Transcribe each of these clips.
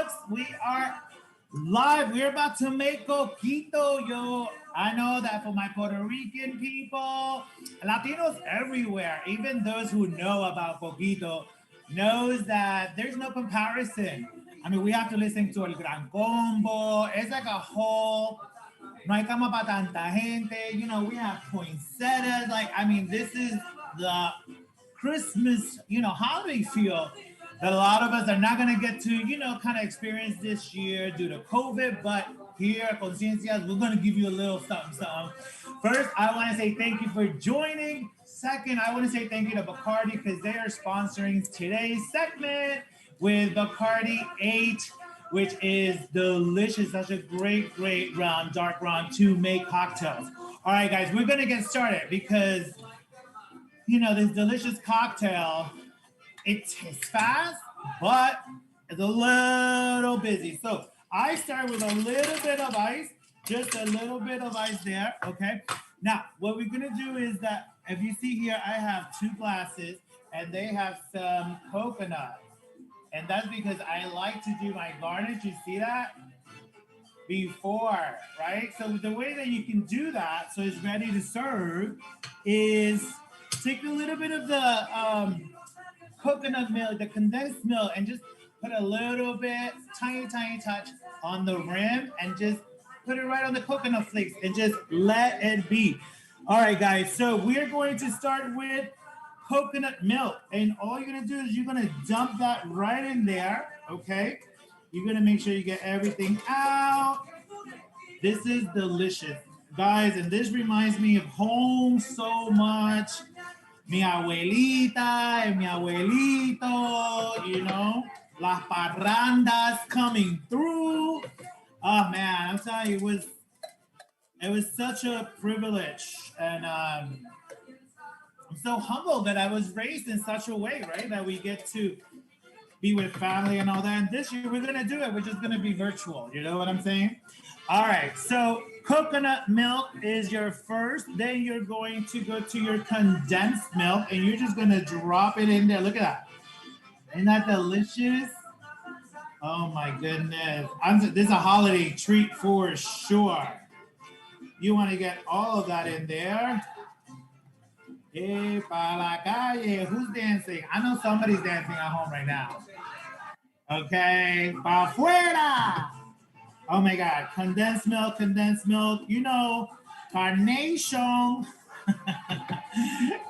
folks. We are live. We're about to make coquito, yo. I know that for my Puerto Rican people, Latinos everywhere, even those who know about coquito, knows that there's no comparison. I mean, we have to listen to El Gran Combo. It's like a whole no hay cama para tanta gente. You know, we have poinsettias. Like, I mean, this is the Christmas, holiday feel that a lot of us are not going to get to, kind of experience this year due to COVID. But here at Conciencias, we're going to give you a little something, something. First, I want to say thank you for joining. Second, I want to say thank you to Bacardi because they are sponsoring today's segment with Bacardi 8, which is delicious. Such a great rum, dark rum to make cocktails. All right, guys, we're going to get started because, this delicious cocktail, it tastes fast, but it's a little busy. So I start with a little bit of ice, just a little bit of ice there, okay? Now, what we're going to do is that, if you see here, I have 2 glasses, and they have some coconut. And that's because I like to do my garnish. You see that? Before, right? So the way that you can do that, so it's ready to serve, is take a little bit of the coconut milk, the condensed milk, and just put a little bit, tiny touch on the rim, and just put it right on the coconut flakes, and just let it be. All right, guys. So we're going to start with coconut milk, and all you're gonna do is you're gonna dump that right in there. Okay, you're gonna make sure you get everything out. This is delicious, guys, and this reminds me of home so much. Mi abuelita and mi abuelito, las parrandas coming through. Oh man, I'm telling you, it was such a privilege, and I'm so humbled that I was raised in such a way, right? That we get to be with family and all that. And this year we're going to do it. We're just going to be virtual. You know what I'm saying? All right. So coconut milk is your first. Then you're going to go to your condensed milk, and you're just going to drop it in there. Look at that. Isn't that delicious? Oh my goodness. This is a holiday treat for sure. You want to get all of that in there. Hey, pa la calle. Who's dancing? I know somebody's dancing at home right now. Okay, pa fuera. Oh my God, condensed milk. Carnation.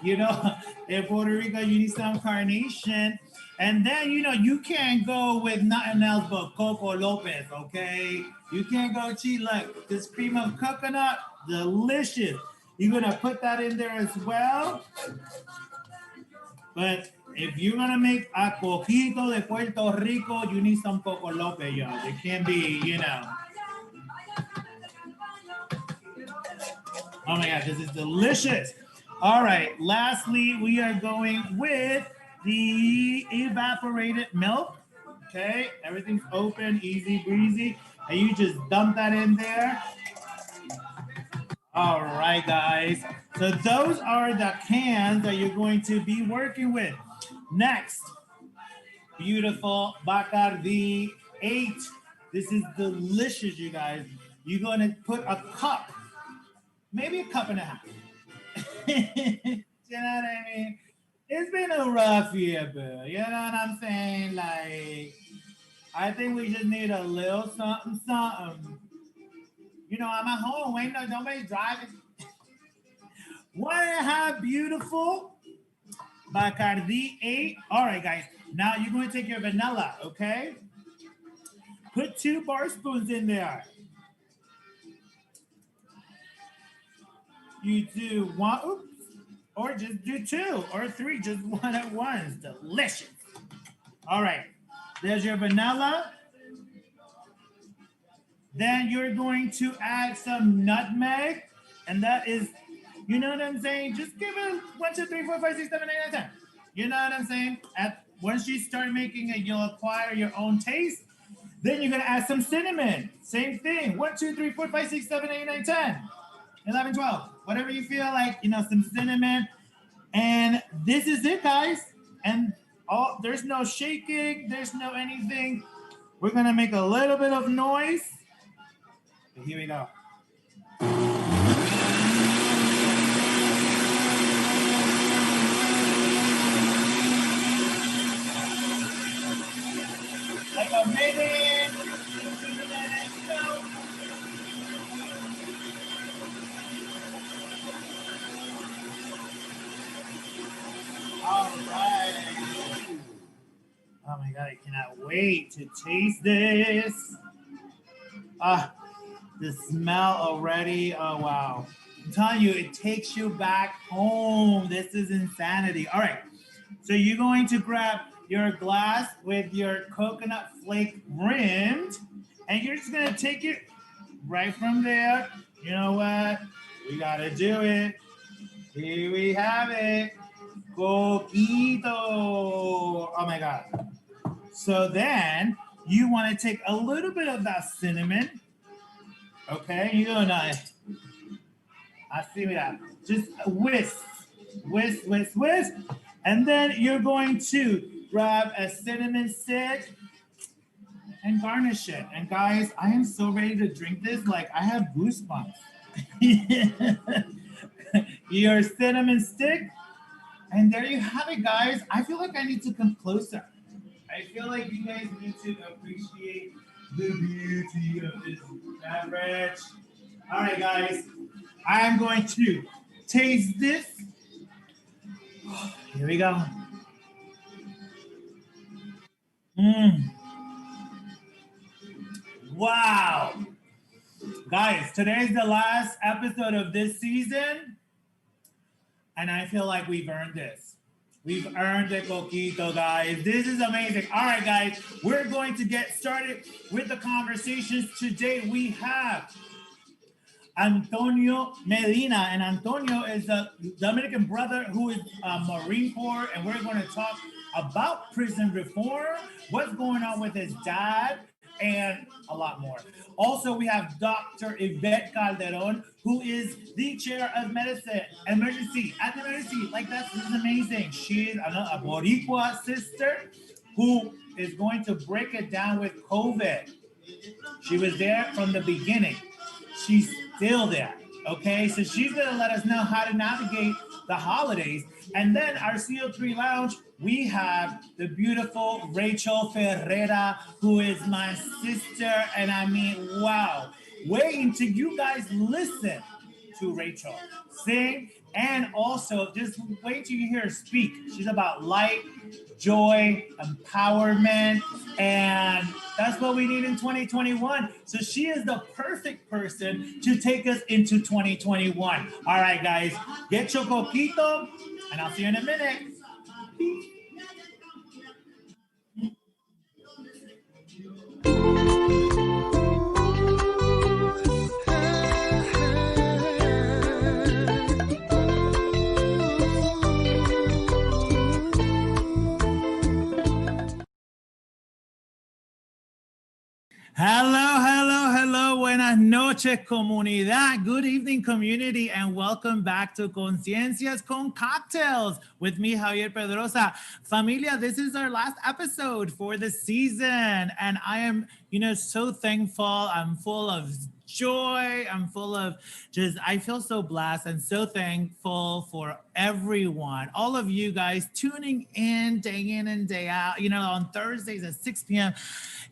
In Puerto Rico, you need some carnation. And then, you can't go with nothing else but Coco Lopez, okay? You can't go cheat. Look, this cream of coconut, delicious. You're going to put that in there as well. But if you're going to make a coquito de Puerto Rico, you need some Coco Lopez, y'all. It can't be, Oh my God, this is delicious. All right, lastly, we are going with the evaporated milk. Okay, everything's open, easy breezy. And you just dump that in there. All right, guys. So those are the cans that you're going to be working with. Next, beautiful Bacardi 8. This is delicious, you guys. You're going to put a cup, maybe a cup and a half. You know what I mean? It's been a rough year, boo. You know what I'm saying? Like, I think we just need a little something. I'm at home. Wait, no, nobody's driving. 1.5 beautiful Bacardi 8. All right, guys. Now you're going to take your vanilla, okay? Put 2 bar spoons in there. You do 1, oops, or just do 2 or 3, just 1 at once. Delicious. All right. There's your vanilla. Then you're going to add some nutmeg, and that is, you know what I'm saying? Just give it 1, 2, 3, 4, 5, 6, 7, 8, 9, 10. You know what I'm saying? Once you start making it, you'll acquire your own taste. Then you're going to add some cinnamon. Same thing. 1, 2, 3, 4, 5, 6, 7, 8, 9, 10, 11, 12. Whatever you feel like, some cinnamon. And this is it, guys. And there's no shaking. There's no anything. We're gonna make a little bit of noise. Here we go. Like a minute. All right. Oh my God, I cannot wait to taste this. The smell already. Oh, wow. I'm telling you, it takes you back home. This is insanity. All right. So you're going to grab your glass with your coconut flake rimmed, and you're just going to take it right from there. You know what? We got to do it. Here we have it. Coquito. Oh my God. So then you want to take a little bit of that cinnamon. Okay, you're gonna, I see that. Just whisk, whisk, whisk, whisk. And then you're going to grab a cinnamon stick and garnish it. And guys, I am so ready to drink this. Like, I have goosebumps. Your cinnamon stick. And there you have it, guys. I feel like I need to come closer. I feel like you guys need to appreciate the beauty of this beverage. All right, guys. I am going to taste this. Here we go. Wow. Guys, today's the last episode of this season, and I feel like we've earned this. We've earned the coquito, guys. This is amazing. All right, guys, we're going to get started with the conversations. Today we have Antonio Medina, and Antonio is a Dominican brother who is a Marine Corps, and we're going to talk about prison reform, what's going on with his dad, and a lot more. Also, we have Dr. Yvette Calderon, who is the chair of medicine, emergency. Like, this is amazing. She is a Boricua sister who is going to break it down with COVID. She was there from the beginning. She's still there. Okay, so she's going to let us know how to navigate the holidays. And then our CO3 lounge, we have the beautiful Rachael Ferrara, who is my sister. And I mean, wow, wait until you guys listen to Rachael sing, and also just wait till you hear her speak. She's about light, joy, empowerment, and that's what we need in 2021. So she is the perfect person to take us into 2021. All right, guys, get your coquito, and I'll see you in a minute. Hello, hello, hello. Buenas noches, comunidad. Good evening, community, and welcome back to Conciencias Con Cocktails with me, Javier Pedroza. Familia, this is our last episode for the season, and I am, so thankful. I'm full of joy. I'm full of I feel so blessed and so thankful for everyone, all of you guys tuning in and day out, on Thursdays at 6 p.m.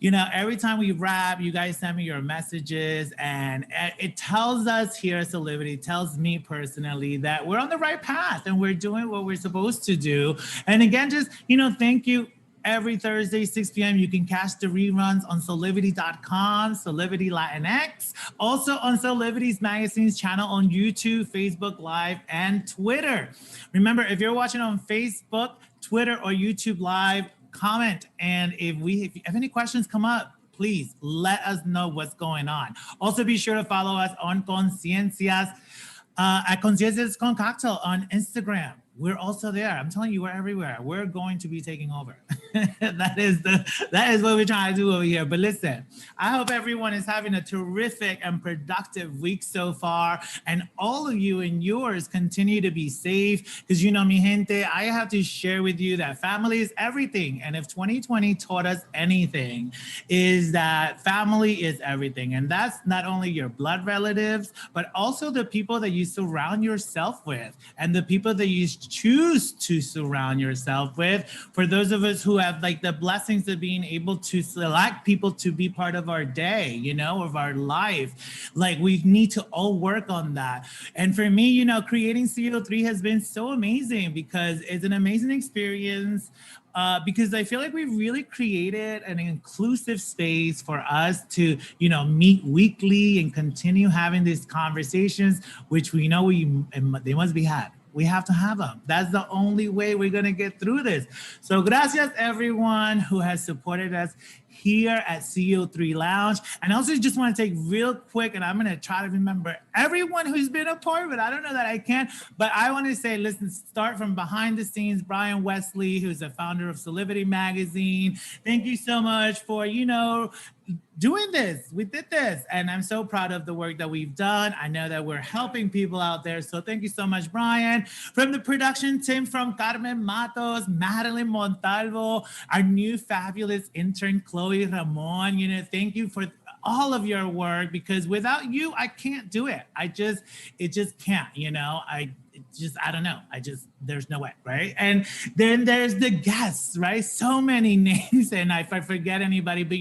Every time we wrap, you guys send me your messages, and it tells us here at Solidity, tells me personally that we're on the right path and we're doing what we're supposed to do. And again, just, thank you. Every Thursday, 6 p.m., you can catch the reruns on solivity.com, Solivity Latinx, also on Solivity's Magazine's channel on YouTube, Facebook Live, and Twitter. Remember, if you're watching on Facebook, Twitter, or YouTube Live, comment. And if any questions come up, please let us know what's going on. Also, be sure to follow us on Conciencias, at Conciencias Con Cocktail on Instagram. we're also there. I'm telling you, we're everywhere. We're going to be taking over. That is what we're trying to do over here. But listen, I hope everyone is having a terrific and productive week so far, and all of you and yours continue to be safe. Because mi gente, I have to share with you that family is everything. And if 2020 taught us anything, is that family is everything, and that's not only your blood relatives, but also the people that you surround yourself with, and the people that you choose to surround yourself with. For those of us who have like the blessings of being able to select people to be part of our day, of our life, like we need to all work on that. And for me, creating CO3 has been so amazing because it's an amazing experience. Because I feel like we really created an inclusive space for us to, meet weekly and continue having these conversations, which we know they must be had. We have to have them. That's the only way we're going to get through this. So gracias everyone who has supported us here at CO3 Lounge. And I also just want to take real quick, and I'm going to try to remember everyone who's been a part of it. I don't know that I can, but I want to say, listen, start from behind the scenes, Brian Wesley, who's the founder of Solidity Magazine. Thank you so much for, doing this. We did this, and I'm so proud of the work that we've done. I know that we're helping people out there, so thank you so much, Brian. From the production team, from Carmen Matos, Madeline Montalvo, our new fabulous intern Chloe Ramon. Thank you for all of your work, because without you, I can't do it. It just can't. I don't know. There's no way, right? And then there's the guests, right? So many names, and if I forget anybody, but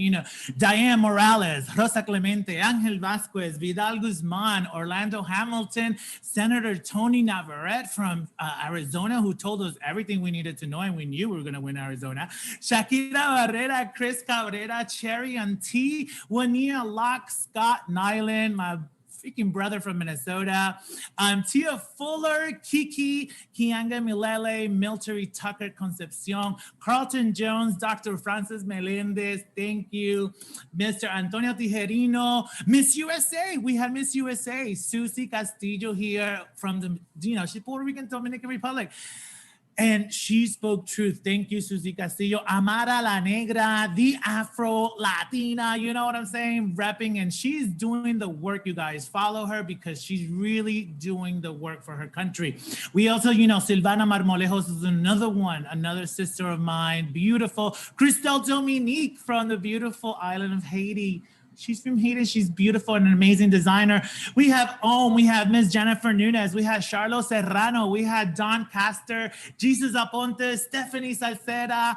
Diane Morales, Rosa Clemente, Angel Vasquez, Vidal Guzman, Orlando Hamilton, Senator Tony Navarrete from Arizona, who told us everything we needed to know, and we knew we were going to win Arizona. Shakira Barrera, Chris Cabrera, Cherry and T, Juania Locke, Scott Nyland, my freaking brother from Minnesota, Tia Fuller, Kiki, Kianga Milele, Miltary Tucker Concepcion, Carlton Jones, Dr. Francis Melendez, thank you, Mr. Antonio Tijerino, Miss USA, we had Miss USA, Susie Castillo here from she's Puerto Rican Dominican Republic. And she spoke truth. Thank you, Susie Castillo. Amara La Negra, the Afro Latina, you know what I'm saying? Repping, and she's doing the work, you guys. Follow her because she's really doing the work for her country. We also, Silvana Marmolejos is another sister of mine. Beautiful. Christelle Dominique from the beautiful island of Haiti. She's from Haiti. She's beautiful and an amazing designer. We have Miss Jennifer Nunez. We had Charlo Serrano. We had Don Castor, Jesus Aponte, Stephanie Salceda,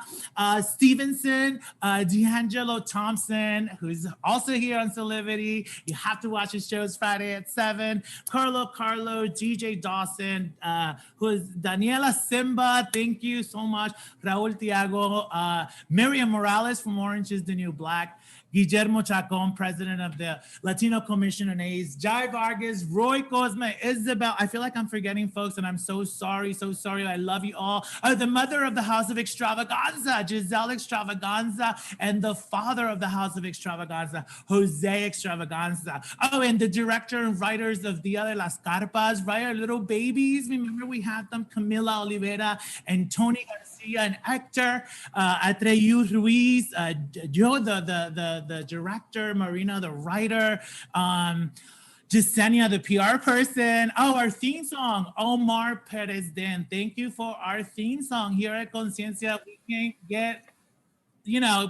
Stevenson, D'Angelo Thompson, who's also here on Solidity. You have to watch his shows Friday at 7. Carlo, DJ Dawson, who is Daniela Simba. Thank you so much. Raul Tiago, Miriam Morales from Orange is the New Black. Guillermo Chacon, president of the Latino Commission on AIDS, Jai Vargas, Roy Cosme, Isabel. I feel like I'm forgetting folks, and I'm so sorry. I love you all. The mother of the House of Extravaganza, Giselle Extravaganza, and the father of the House of Extravaganza, Jose Extravaganza. Oh, and the director and writers of Dia de las Carpas, right? Our little babies. Remember we had them, Camila Oliveira and Tony Garcia and Hector, Atreyu Ruiz, Joe, the director, Marina, the writer, Jasenia, the PR person. Oh, our theme song, Omar Perez Den. Thank you for our theme song here at Conciencia. We can't get,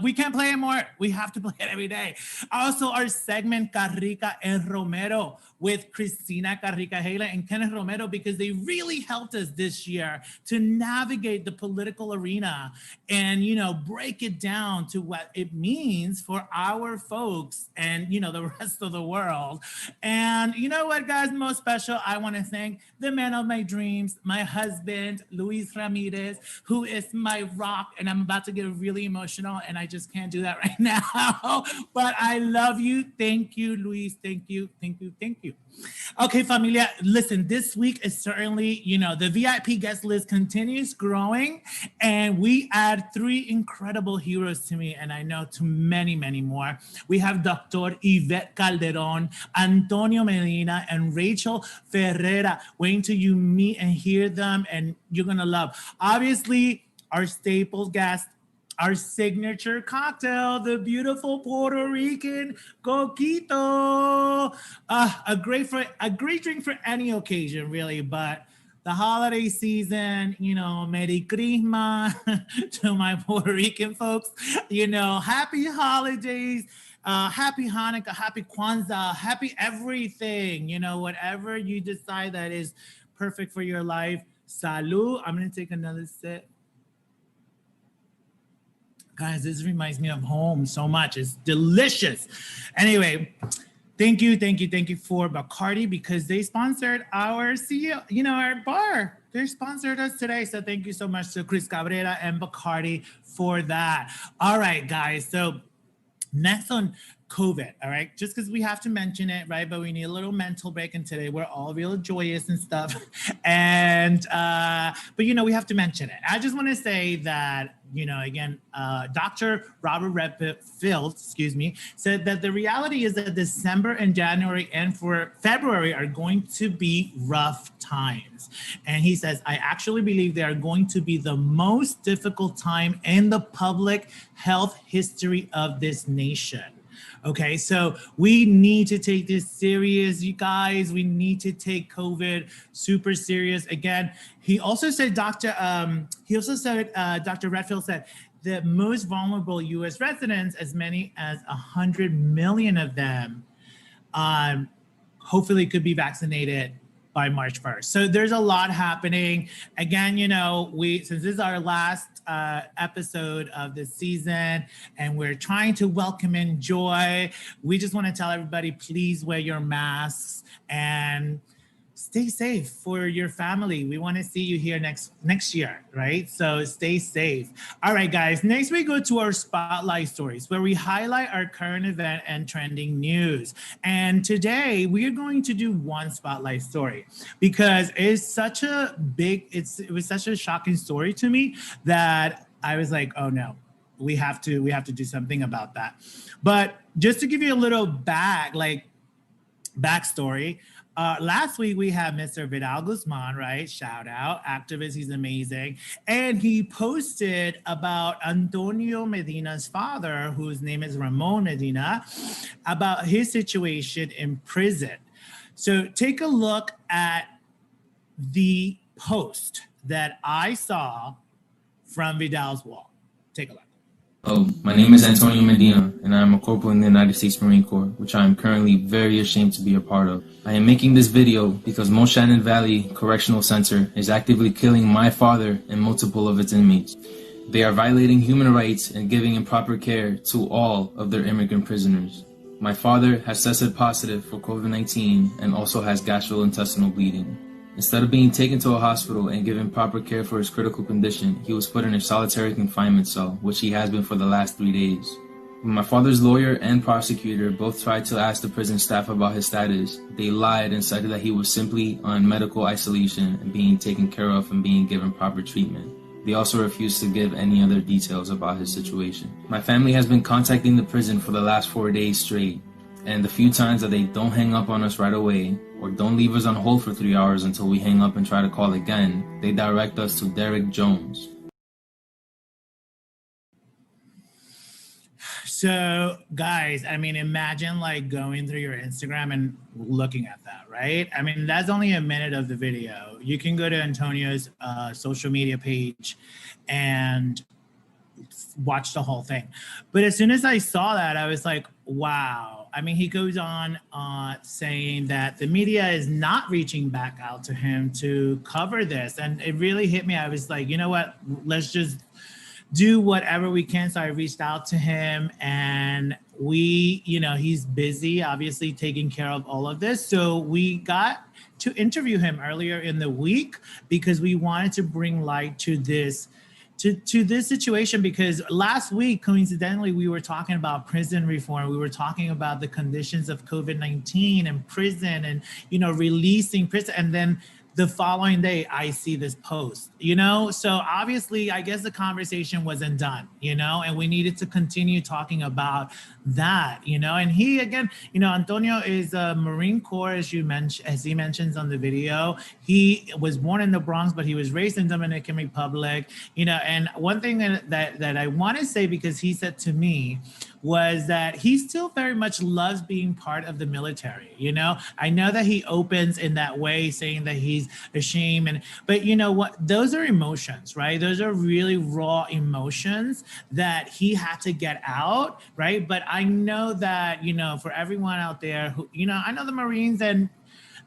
we can't play it more. We have to play it every day. Also, our segment, Carrica and Romero, with Christina Carrica Hela and Kenneth Romero, because they really helped us this year to navigate the political arena and, break it down to what it means for our folks and, the rest of the world. And you know what, guys, most special, I want to thank the man of my dreams, my husband, Luis Ramirez, who is my rock. And I'm about to get really emotional emotional and I just can't do that right now. But I love you. Thank you, Luis. Thank you. Thank you. Thank you. Okay, familia, listen, this week is certainly, the VIP guest list continues growing, and we add 3 incredible heroes to me, and I know to many, many more. We have Dr. Yvette Calderon, Antonio Medina, and Rachael Ferrara. Wait till you meet and hear them, and you're going to love. Obviously, our staple guest, our signature cocktail, the beautiful Puerto Rican coquito. A great drink for any occasion, really. But the holiday season, Merry Christmas to my Puerto Rican folks. Happy holidays. Happy Hanukkah, happy Kwanzaa, happy everything. Whatever you decide that is perfect for your life. Salud. I'm going to take another sip. Guys, this reminds me of home so much. It's delicious. Anyway, thank you for Bacardi, because they sponsored our CEO, our bar. They sponsored us today. So thank you so much to Chris Cabrera and Bacardi for that. All right, guys. So next on COVID, all right? Just because we have to mention it, right? But we need a little mental break, and today we're all real joyous and stuff. And, but we have to mention it. I just want to say that, again, Dr. Robert Redfield, said that the reality is that December and January and for February are going to be rough times. And he says, I actually believe they are going to be the most difficult time in the public health history of this nation. Okay, so we need to take this serious, you guys. We need to take COVID super serious. Again, he also said, Dr. Redfield said the most vulnerable U.S. residents, as many as 100 million of them, hopefully could be vaccinated by March 1st. So there's a lot happening. Again, since this is our last episode of the season and we're trying to welcome in joy, we just want to tell everybody, please wear your masks and stay safe for your family. We want to see you here next year, right? So stay safe. All right, guys. Next, we go to our spotlight stories, where we highlight our current event and trending news. And today we are going to do one spotlight story because it was such a shocking story to me that I was like, oh no, we have to do something about that. But just to give you a little backstory. Last week, we had Mr. Vidal Guzman, right? Shout out, activist. He's amazing. And he posted about Antonio Medina's father, whose name is Ramon Medina, about his situation in prison. So take a look at the post that I saw from Vidal's wall. Take a look. My name is Antonio Medina, and I am a corporal in the United States Marine Corps, which I am currently very ashamed to be a part of. I am making this video because Mount Shannon Valley Correctional Center is actively killing my father and multiple of its inmates. They are violating human rights and giving improper care to all of their immigrant prisoners. My father has tested positive for COVID-19 and also has gastrointestinal bleeding. Instead of being taken to a hospital and given proper care for his critical condition, he was put in a solitary confinement cell, which he has been for the last 3 days. When my father's lawyer and prosecutor both tried to ask the prison staff about his status, they lied and said that he was simply on medical isolation and being taken care of and being given proper treatment. They also refused to give any other details about his situation. My family has been contacting the prison for the last 4 days straight, and the few times that they don't hang up on us right away, or don't leave us on hold for 3 hours until we hang up and try to call again, they direct us to Derek Jones. So, guys, imagine going through your Instagram and looking at that, right? That's only a minute of the video. You can go to Antonio's social media page and watch the whole thing. But as soon as I saw that, I was like, wow. He goes on saying that the media is not reaching back out to him to cover this. And it really hit me. I was like, you know what? Let's just do whatever we can. So I reached out to him, and he's busy, obviously, taking care of all of this. So we got to interview him earlier in the week because we wanted to bring light to this to this situation, because last week, coincidentally, we were talking about prison reform. We were talking about the conditions of COVID-19 and prison and, releasing prison. And then the following day, I see this post, So obviously, I guess the conversation wasn't done, and we needed to continue talking about that, And he, again, Antonio is a Marine Corps, as he mentions on the video. He was born in the Bronx, but he was raised in Dominican Republic, And one thing that I want to say, because he said to me, was that he still very much loves being part of the military. I know that he opens in that way, saying that he's ashamed, but you know what? Those are emotions, right? Those are really raw emotions that he had to get out, right? But I know that, for everyone out there who, I know the Marines and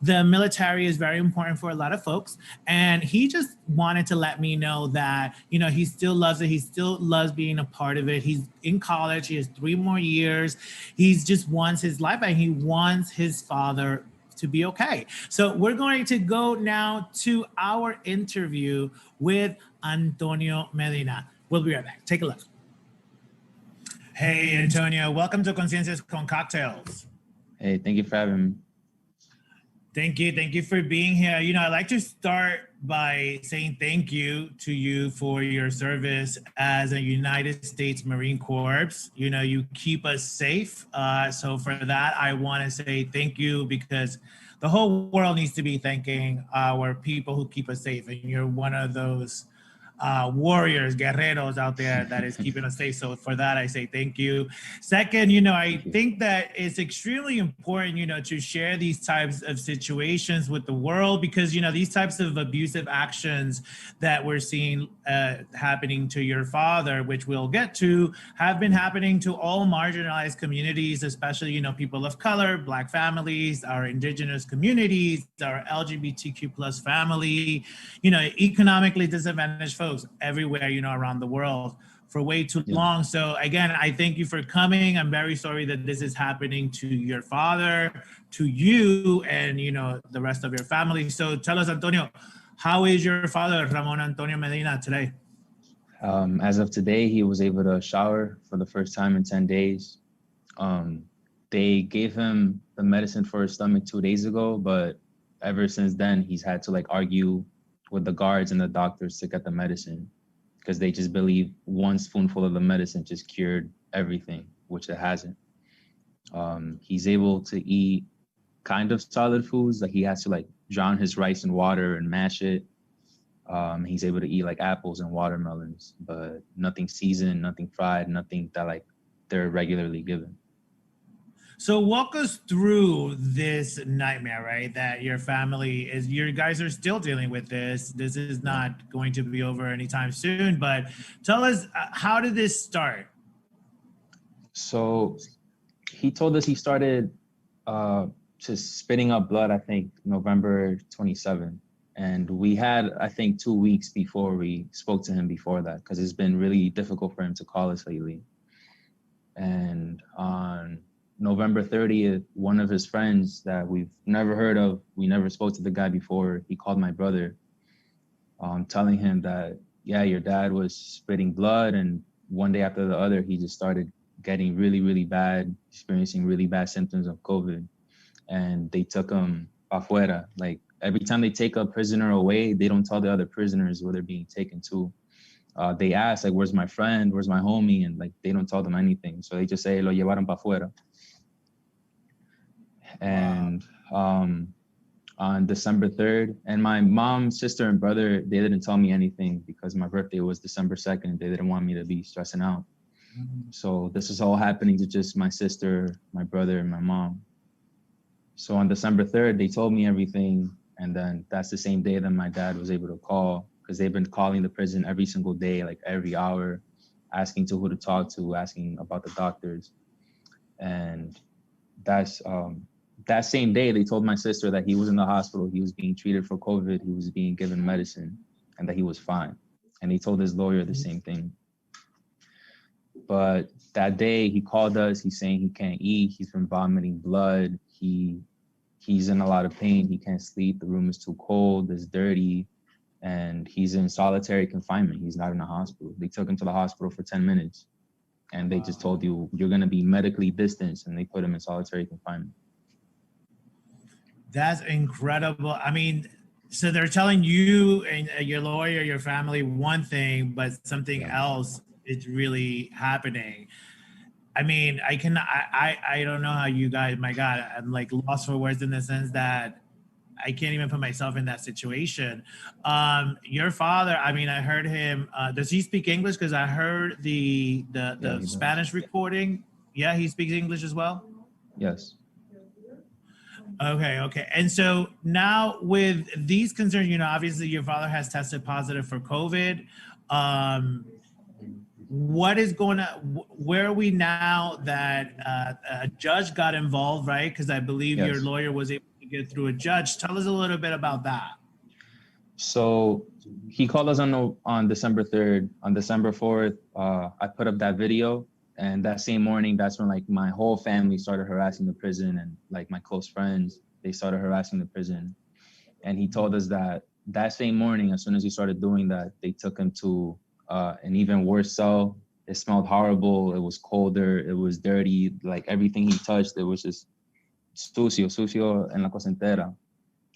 the military is very important for a lot of folks. And he just wanted to let me know that, he still loves it. He still loves being a part of it. He's in college. He has 3 more years. He just wants his life and he wants his father to be okay. So we're going to go now to our interview with Antonio Medina. We'll be right back. Take a look. Hey, Antonio, welcome to Conciencias Con Cocktails. Hey, thank you for having me. Thank you. Thank you for being here. I'd like to start by saying thank you to you for your service as a United States Marine Corps. You keep us safe. So for that, I want to say thank you, because the whole world needs to be thanking our people who keep us safe. And you're one of those warriors, guerreros out there that is keeping us safe. So for that, I say thank you. Second, I think that it's extremely important, to share these types of situations with the world, because, these types of abusive actions that we're seeing happening to your father, which we'll get to, have been happening to all marginalized communities, especially, people of color, Black families, our indigenous communities, our LGBTQ plus family, economically disadvantaged folks everywhere, around the world for way too long. So again, I thank you for coming. I'm very sorry that this is happening to your father, to you, and, the rest of your family. So tell us, Antonio, how is your father, Ramon Antonio Medina, today? As of today, he was able to shower for the first time in 10 days. They gave him the medicine for his stomach 2 days ago, but ever since then, he's had to argue with the guards and the doctors to get the medicine, because they just believe one spoonful of the medicine just cured everything, which it hasn't. He's able to eat kind of solid foods, he has to drown his rice in water and mash it. He's able to eat apples and watermelons, but nothing seasoned, nothing fried, nothing that they're regularly given. So walk us through this nightmare, right? That your family is, you guys are still dealing with this. This is not going to be over anytime soon, but tell us, how did this start? So he told us he started just spitting up blood, I think, November 27th. And we had, I think, 2 weeks before we spoke to him before that, because it's been really difficult for him to call us lately. And on November 30th, one of his friends that we've never heard of, we never spoke to the guy before, he called my brother, telling him that, yeah, your dad was spitting blood, and one day after the other, he just started getting really, really bad, experiencing really bad symptoms of COVID. And they took him afuera. Every time they take a prisoner away, they don't tell the other prisoners where they're being taken to. They ask, where's my friend, where's my homie? And they don't tell them anything. So they just say, lo llevaron pa' afuera. And on December 3rd, and my mom, sister, and brother, they didn't tell me anything because my birthday was December 2nd. They didn't want me to be stressing out. So this is all happening to just my sister, my brother, and my mom. So on December 3rd, they told me everything. And then that's the same day that my dad was able to call, because they've been calling the prison every single day, every hour, asking to who to talk to, asking about the doctors. And that's that same day, they told my sister that he was in the hospital. He was being treated for COVID. He was being given medicine, and that he was fine. And he told his lawyer the same thing. But that day he called us, he's saying he can't eat. He's been vomiting blood. He's in a lot of pain. He can't sleep. The room is too cold. It's dirty. and he's in solitary confinement. He's not in a hospital. They took him to the hospital for 10 minutes, and they just told you, you're going to be medically distanced, and they put him in solitary confinement. That's incredible. I mean, so they're telling you and your lawyer, your family, one thing, but something else is really happening. I mean, I don't know how you guys, my God, I'm like lost for words in the sense that I can't even put myself in that situation. Your father, I mean, I heard him, does he speak English? Because I heard the Spanish recording. Yeah, he speaks English as well? Yes. Okay. And so now with these concerns, you know, obviously your father has tested positive for COVID. What is going to, where are we now that a judge got involved, right? Because I believe your lawyer was able to get through a judge. Tell us a little bit about that. So he called us on December 3rd. On December 4th, I put up that video. And that same morning, that's when like my whole family started harassing the prison, and like my close friends, they started harassing the prison. And he told us that same morning, as soon as he started doing that, they took him to an even worse cell. It smelled horrible. It was colder. It was dirty. Like everything he touched, it was just sucio en la cosa entera.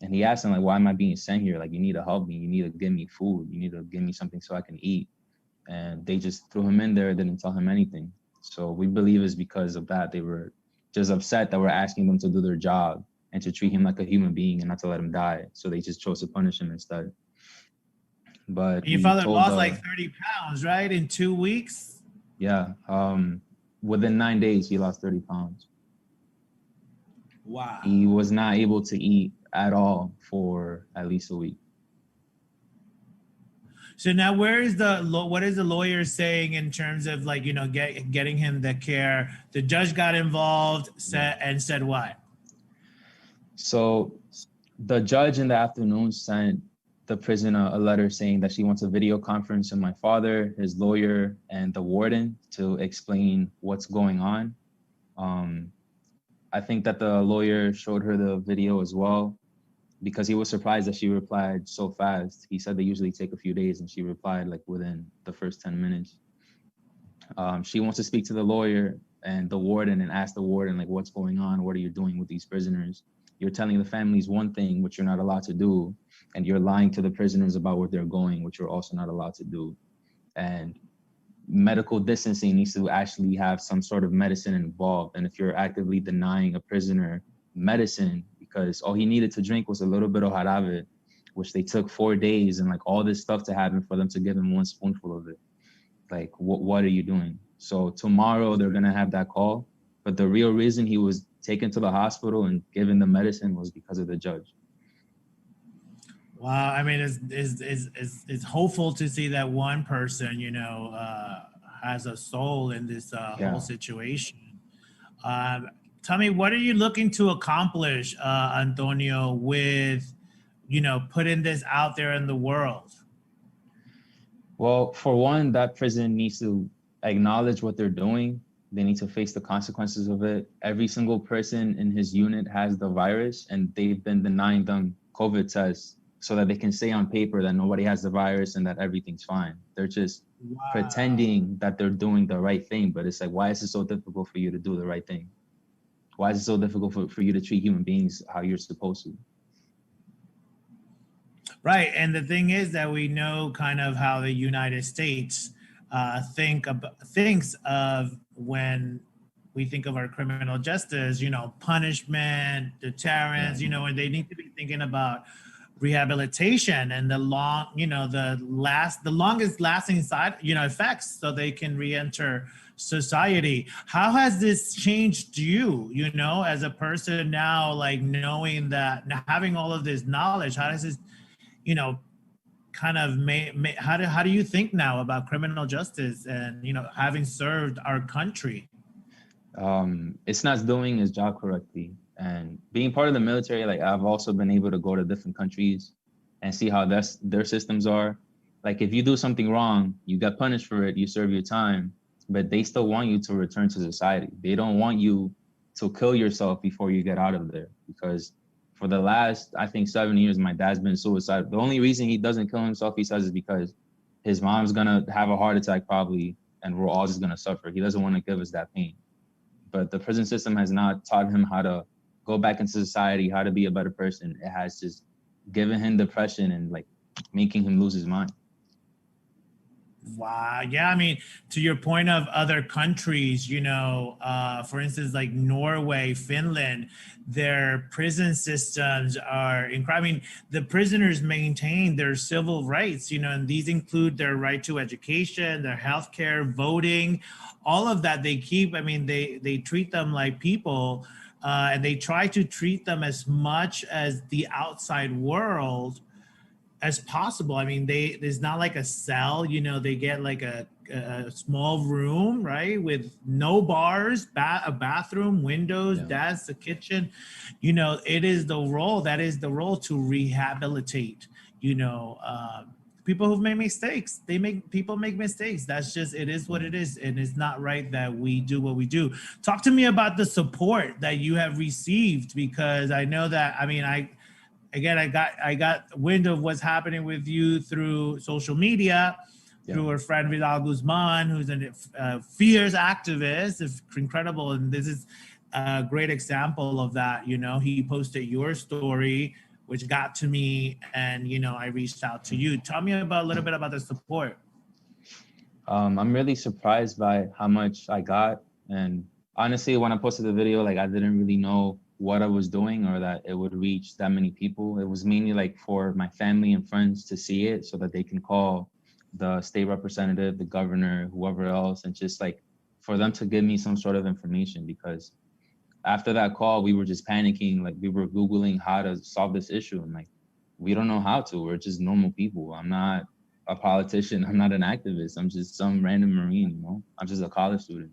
And he asked him, like, why am I being sent here? Like, you need to help me. You need to give me food. You need to give me something so I can eat. And they just threw him in there, didn't tell him anything. So we believe it's because of that. They were just upset that we're asking them to do their job and to treat him like a human being and not to let him die. So they just chose to punish him instead. But your father lost like 30 pounds, right? In 2 weeks? Yeah. Within 9 days, he lost 30 pounds. Wow. He was not able to eat at all for at least a week. So now what is the lawyer saying in terms of like, you know, getting him the care? The judge got involved and said what? So the judge in the afternoon sent the prison a letter saying that she wants a video conference with my father, his lawyer, and the warden to explain what's going on. I think that the lawyer showed her the video as well, because he was surprised that she replied so fast. He said they usually take a few days, and she replied like within the first 10 minutes. She wants to speak to the lawyer and the warden and ask the warden, like, what's going on? What are you doing with these prisoners? You're telling the families one thing, which you're not allowed to do. And you're lying to the prisoners about where they're going, which you're also not allowed to do. And medical distancing needs to actually have some sort of medicine involved. And if you're actively denying a prisoner medicine because all he needed to drink was a little bit of jarabe, which they took 4 days and like all this stuff to happen for them to give him one spoonful of it. Like, what are you doing? So tomorrow they're gonna have that call, but the real reason he was taken to the hospital and given the medicine was because of the judge. Wow, I mean, it's hopeful to see that one person, you know, has a soul in this whole situation. Tell me, what are you looking to accomplish, Antonio, with, you know, putting this out there in the world? Well, for one, that prison needs to acknowledge what they're doing. They need to face the consequences of it. Every single person in his unit has the virus, and they've been denying them COVID tests so that they can say on paper that nobody has the virus and that everything's fine. They're just pretending that they're doing the right thing. But it's like, why is it so difficult for you to do the right thing? Why is it so difficult for you to treat human beings how you're supposed to? Right. And the thing is that we know kind of how the United States thinks of when we think of our criminal justice, you know, punishment, deterrence, you know, and they need to be thinking about rehabilitation and the longest lasting side, you know, effects so they can re-enter society. How has this changed you, you know, as a person now, like knowing that, having all of this knowledge, how does this, you know, kind of how do you think now about criminal justice and, you know, having served our country? It's not doing his job correctly. And being part of the military, like I've also been able to go to different countries and see how their systems are. Like if you do something wrong, you get punished for it, you serve your time, but they still want you to return to society. They don't want you to kill yourself before you get out of there, because for the last, I think, 7 years, my dad's been suicidal. The only reason he doesn't kill himself, he says, is because his mom's gonna have a heart attack probably, and we're all just gonna suffer. He doesn't want to give us that pain. But the prison system has not taught him how to go back into society, how to be a better person. It has just given him depression and like making him lose his mind. Wow. Yeah. I mean, to your point of other countries, for instance, like Norway, Finland, their prison systems are incredible. I mean, the prisoners maintain their civil rights, and these include their right to education, their healthcare, voting, all of that they keep. I mean, they treat them like people, and they try to treat them as much as the outside world as possible. I mean, there's not like a cell, they get like a small room, right, with no bars, a bathroom, windows, desk, a kitchen. It is the role to rehabilitate. People who've made mistakes. People make mistakes. That's just, it is what it is, and it's not right that we do what we do. Talk to me about the support that you have received, because I know that, I mean, I got wind of what's happening with you through social media, through our friend Vidal Guzman, who's a fierce activist, incredible. And this is a great example of that. He posted your story, which got to me, and, I reached out to you. Tell me a little bit about the support. I'm really surprised by how much I got. And honestly, when I posted the video, like, I didn't really know what I was doing or that it would reach that many people. It was mainly like for my family and friends to see it so that they can call the state representative, the governor, whoever else, and just like for them to give me some sort of information. Because after that call, we were just panicking. Like, we were Googling how to solve this issue. And like, we don't know how to. We're just normal people. I'm not a politician. I'm not an activist. I'm just some random Marine, I'm just a college student.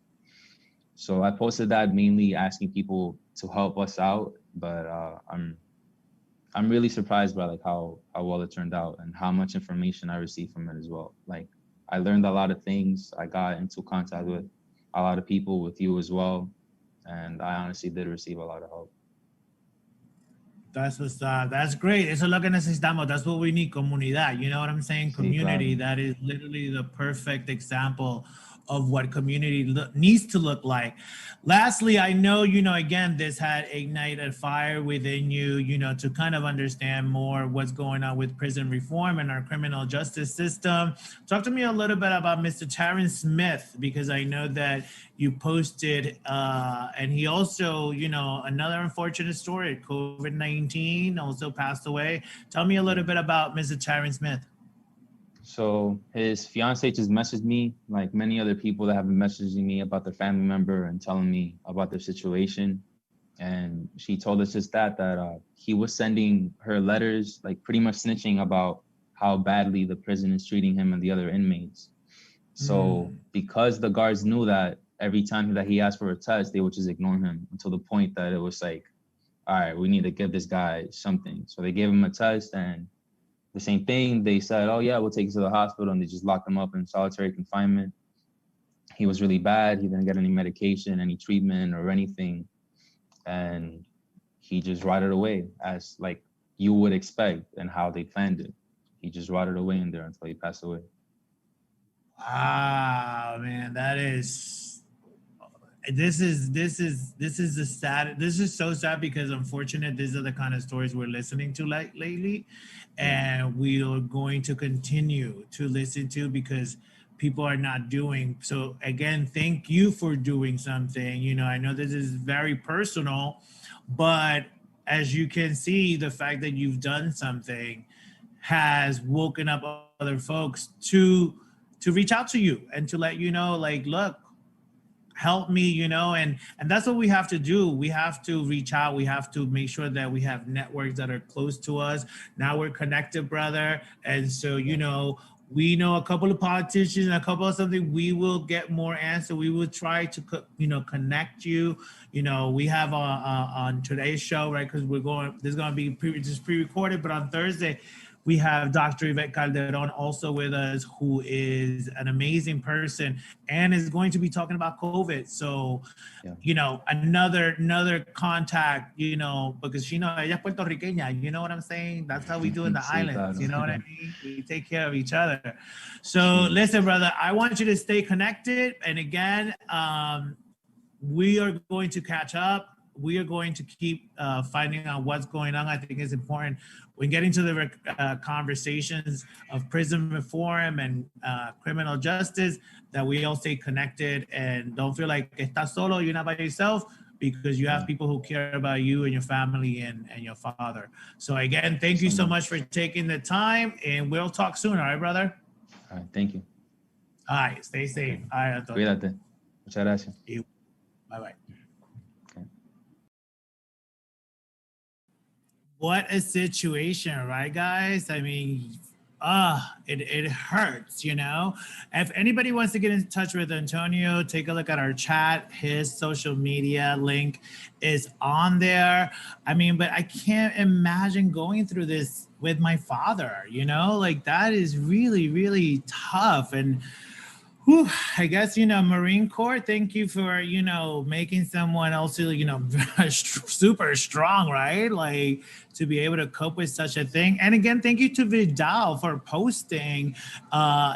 So I posted that mainly asking people to help us out, but I'm really surprised by like how well it turned out and how much information I received from it as well. Like, I learned a lot of things. I got into contact with a lot of people, with you as well, and I honestly did receive a lot of help. That's great. Eso es lo que necesitamos. That's what we need, comunidad. You know what I'm saying? Community. That is literally the perfect example of what community needs to look like. Lastly, I know, again, this had ignited a fire within you, to kind of understand more what's going on with prison reform and our criminal justice system. Talk to me a little bit about Mr. Terrence Smith, because I know that you posted, and he also, another unfortunate story, COVID-19, also passed away. Tell me a little bit about Mr. Terrence Smith. So his fiance just messaged me, like many other people that have been messaging me about their family member and telling me about their situation. And she told us just that he was sending her letters, like pretty much snitching about how badly the prison is treating him and the other inmates. So because the guards knew that, every time that he asked for a test, they would just ignore him, until the point that it was like, all right, we need to give this guy something. So they gave him a test, and the same thing, they said, oh yeah, we'll take you to the hospital, and they just locked him up in solitary confinement. He was really bad. He didn't get any medication, any treatment or anything. And he just rotted away, as like you would expect and how they planned it. He just rotted away in there until he passed away. Wow, man, this is so sad, because unfortunately, these are the kind of stories we're listening to lately, and we are going to continue to listen to, because people are not doing. So again, thank you for doing something. I know this is very personal, but as you can see, the fact that you've done something has woken up other folks to reach out to you and to let you know, like, look, help me, and that's what we have to do. We have to reach out. We have to make sure that we have networks that are close to us. Now we're connected, brother. And so, we know a couple of politicians and a couple of something. We will get more answer. We will try to, connect you. We have on today's show, right? Because this is going to be just pre-recorded, but on Thursday, We have Dr. Yvette Calderon also with us, who is an amazing person and is going to be talking about COVID. So, you know, another contact, you know, because, you know, ella es puertorriqueña, you know what I'm saying? That's how we do in the islands, you know what I mean? We take care of each other. So listen, brother, I want you to stay connected. And again, we are going to catch up. We are going to keep finding out what's going on. I think it's important when getting to the conversations of prison reform and criminal justice that we all stay connected and don't feel like estás solo, you're not by yourself, because you have people who care about you and your family and your father. So again, thank you so much for taking the time, and we'll talk soon. All right, brother? All right, thank you. All right, stay safe. All right, Antonio. Cuídate. Muchas gracias. Bye-bye. What a situation, right, guys? I mean, it hurts, you know? If anybody wants to get in touch with Antonio, take a look at our chat. His social media link is on there. I mean, but I can't imagine going through this with my father, you know? Like, that is really, really tough. And whew, I guess, you know, Marine Corps, thank you for, you know, making someone else, you know, super strong, right? Like, to be able to cope with such a thing. And again, thank you to Vidal for posting,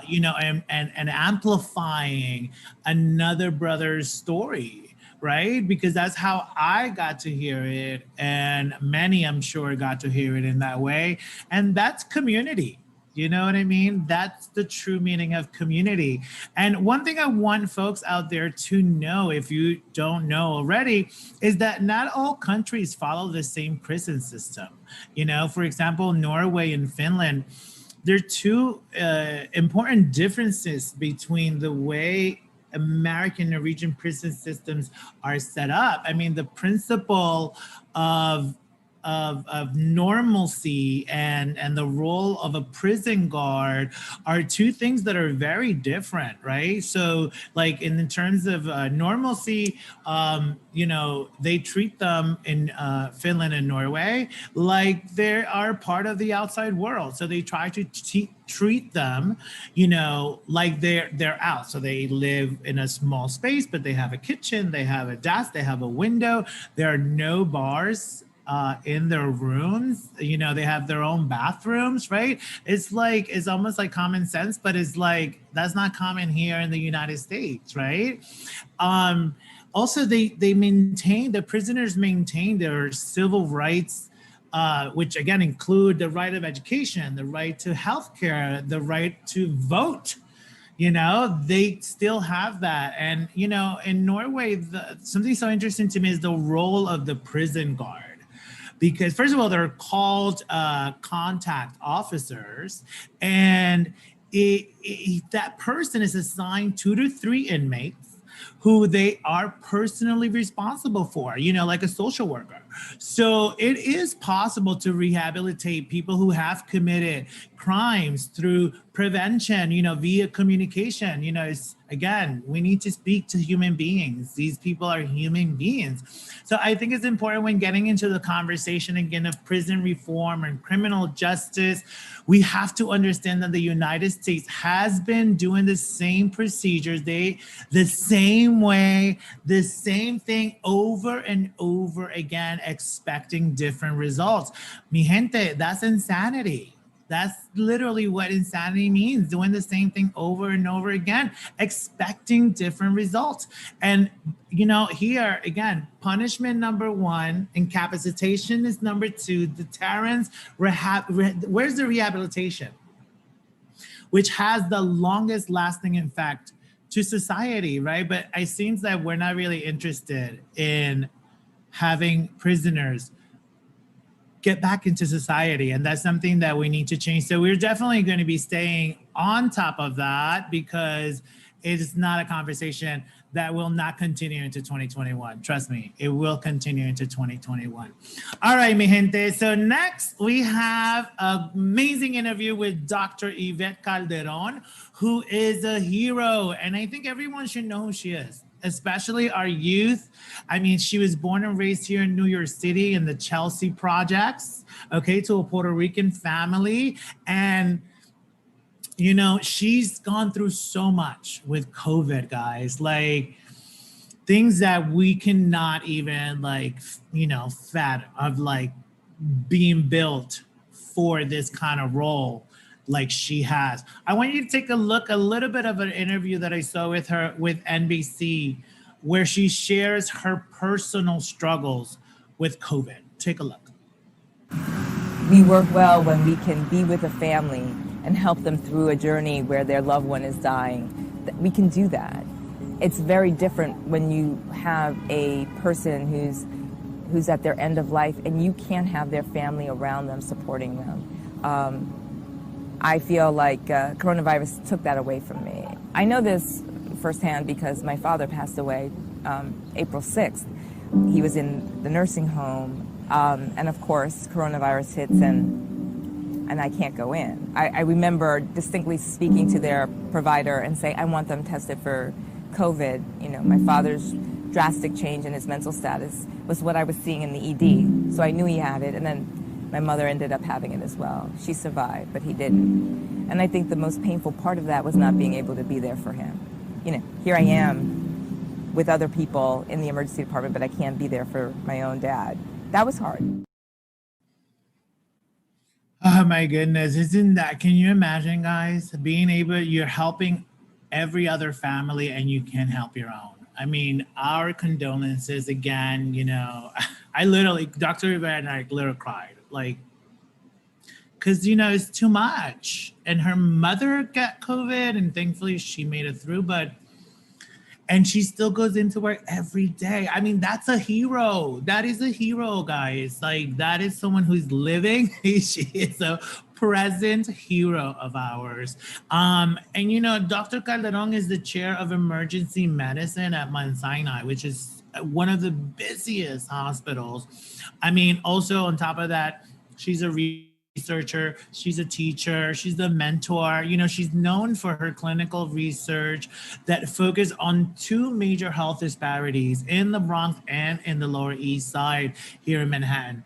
you know, and amplifying another brother's story, right? Because that's how I got to hear it. And many, I'm sure, got to hear it in that way. And that's community. You know what I mean? That's the true meaning of community. And one thing I want folks out there to know, if you don't know already, is that not all countries follow the same prison system. You know, for example, Norway and Finland, there are two important differences between the way American Norwegian prison systems are set up. I mean, the principle of normalcy and the role of a prison guard are two things that are very different, right? So like in terms of normalcy, you know, they treat them in Finland and Norway like they are part of the outside world. So they try to treat them, you know, like they're out. So they live in a small space, but they have a kitchen, they have a desk, they have a window. There are no bars in their rooms. You know, they have their own bathrooms, right? It's like, it's almost like common sense, but it's like, that's not common here in the United States, right? Also, the prisoners maintain their civil rights, which again include the right of education, the right to healthcare, the right to vote. You know, they still have that. And, you know, in Norway, something so interesting to me is the role of the prison guard. Because first of all, they're called contact officers, and that person is assigned 2 to 3 inmates who they are personally responsible for, you know, like a social worker. So it is possible to rehabilitate people who have committed crimes through prevention, you know, via communication. You know, it's, again, we need to speak to human beings. These people are human beings. So I think it's important when getting into the conversation again of prison reform and criminal justice, we have to understand that the United States has been doing the same procedures, the same way, the same thing over and over again, expecting different results. Mi gente, that's insanity. That's literally what insanity means, doing the same thing over and over again, expecting different results. And, you know, here, again, punishment number 1, incapacitation is number 2, deterrence, where's the rehabilitation? Which has the longest lasting effect to society, right? But it seems that we're not really interested in having prisoners get back into society. And that's something that we need to change. So we're definitely going to be staying on top of that, because it is not a conversation that will not continue into 2021. Trust me, it will continue into 2021. All right, mi gente. So next we have an amazing interview with Dr. Yvette Calderon, who is a hero. And I think everyone should know who she is. especially our youth. I mean, she was born and raised here in New York City in the Chelsea projects, okay, to a Puerto Rican family. And you know, she's gone through so much with COVID, guys. Like things that we cannot even like, you know, fathom of like being built for this kind of role like she has. I want you to take a look, a little bit of an interview that I saw with her with NBC, where she shares her personal struggles with COVID. Take a look. We work well when we can be with a family and help them through a journey where their loved one is dying. We can do that. It's very different when you have a person who's at their end of life and you can't have their family around them supporting them. I feel like coronavirus took that away from me. I know this firsthand because my father passed away April 6th. He was in the nursing home, and of course coronavirus hits and I can't go in. I remember distinctly speaking to their provider and saying, I want them tested for COVID. You know, my father's drastic change in his mental status was what I was seeing in the ED. So I knew he had it, and then my mother ended up having it as well. She survived, but he didn't. And I think the most painful part of that was not being able to be there for him. You know, here I am with other people in the emergency department, but I can't be there for my own dad. That was hard. Oh my goodness, isn't that, can you imagine, guys, being able, you're helping every other family and you can't help your own? I mean, our condolences again, you know, I literally, Dr. Yvette and I literally cried, like, because, you know, it's too much. And her mother got COVID and thankfully she made it through, and she still goes into work every day. I mean, that's a hero. That is a hero, guys. Like, that is someone who's living. She is a present hero of ours. And, you know, Dr. Calderon is the chair of emergency medicine at Mount Sinai, which is one of the busiest hospitals. I mean, also on top of that, she's a researcher, she's a teacher, she's a mentor. You know, she's known for her clinical research that focus on two major health disparities in the Bronx and in the Lower East Side here in Manhattan,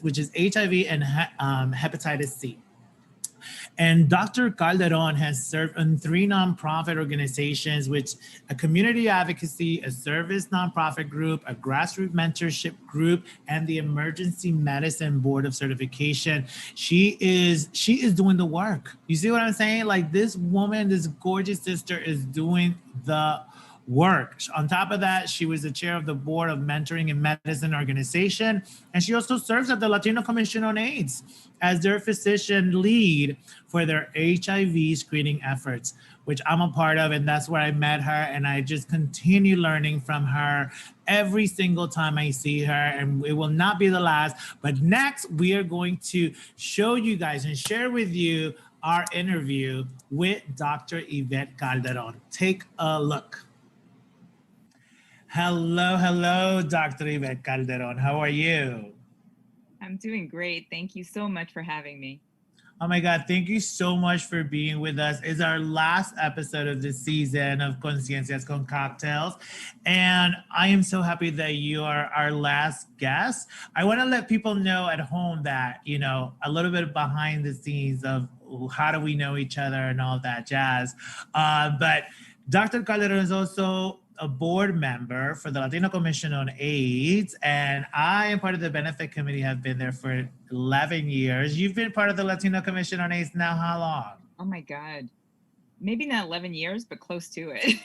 which is HIV and hepatitis C. And Dr. Calderon has served on 3 nonprofit organizations, which a community advocacy, a service nonprofit group, a grassroots mentorship group, and the Emergency Medicine Board of Certification. She is doing the work. You see what I'm saying? Like, this woman, this gorgeous sister is doing the work. On top of that, she was the chair of the board of Mentoring in Medicine organization, and she also serves at the Latino Commission on AIDS as their physician lead for their HIV screening efforts, which I'm a part of, and that's where I met her, and I just continue learning from her every single time I see her, and it will not be the last. But next, we are going to show you guys and share with you our interview with Dr. Yvette Calderon. Take a look. Hello, Dr. Yvette Calderon. How are you? I'm doing great. Thank you so much for having me. Oh my God, thank you so much for being with us. It's our last episode of the season of Conciencias Con Cocktails. And I am so happy that you are our last guest. I want to let people know at home that, you know, a little bit behind the scenes of how do we know each other and all that jazz. But Dr. Calderon is also a board member for the Latino Commission on AIDS, and I am part of the benefit committee, have been there for 11 years. You've been part of the Latino Commission on AIDS now how long? Oh my God. Maybe not 11 years, but close to it.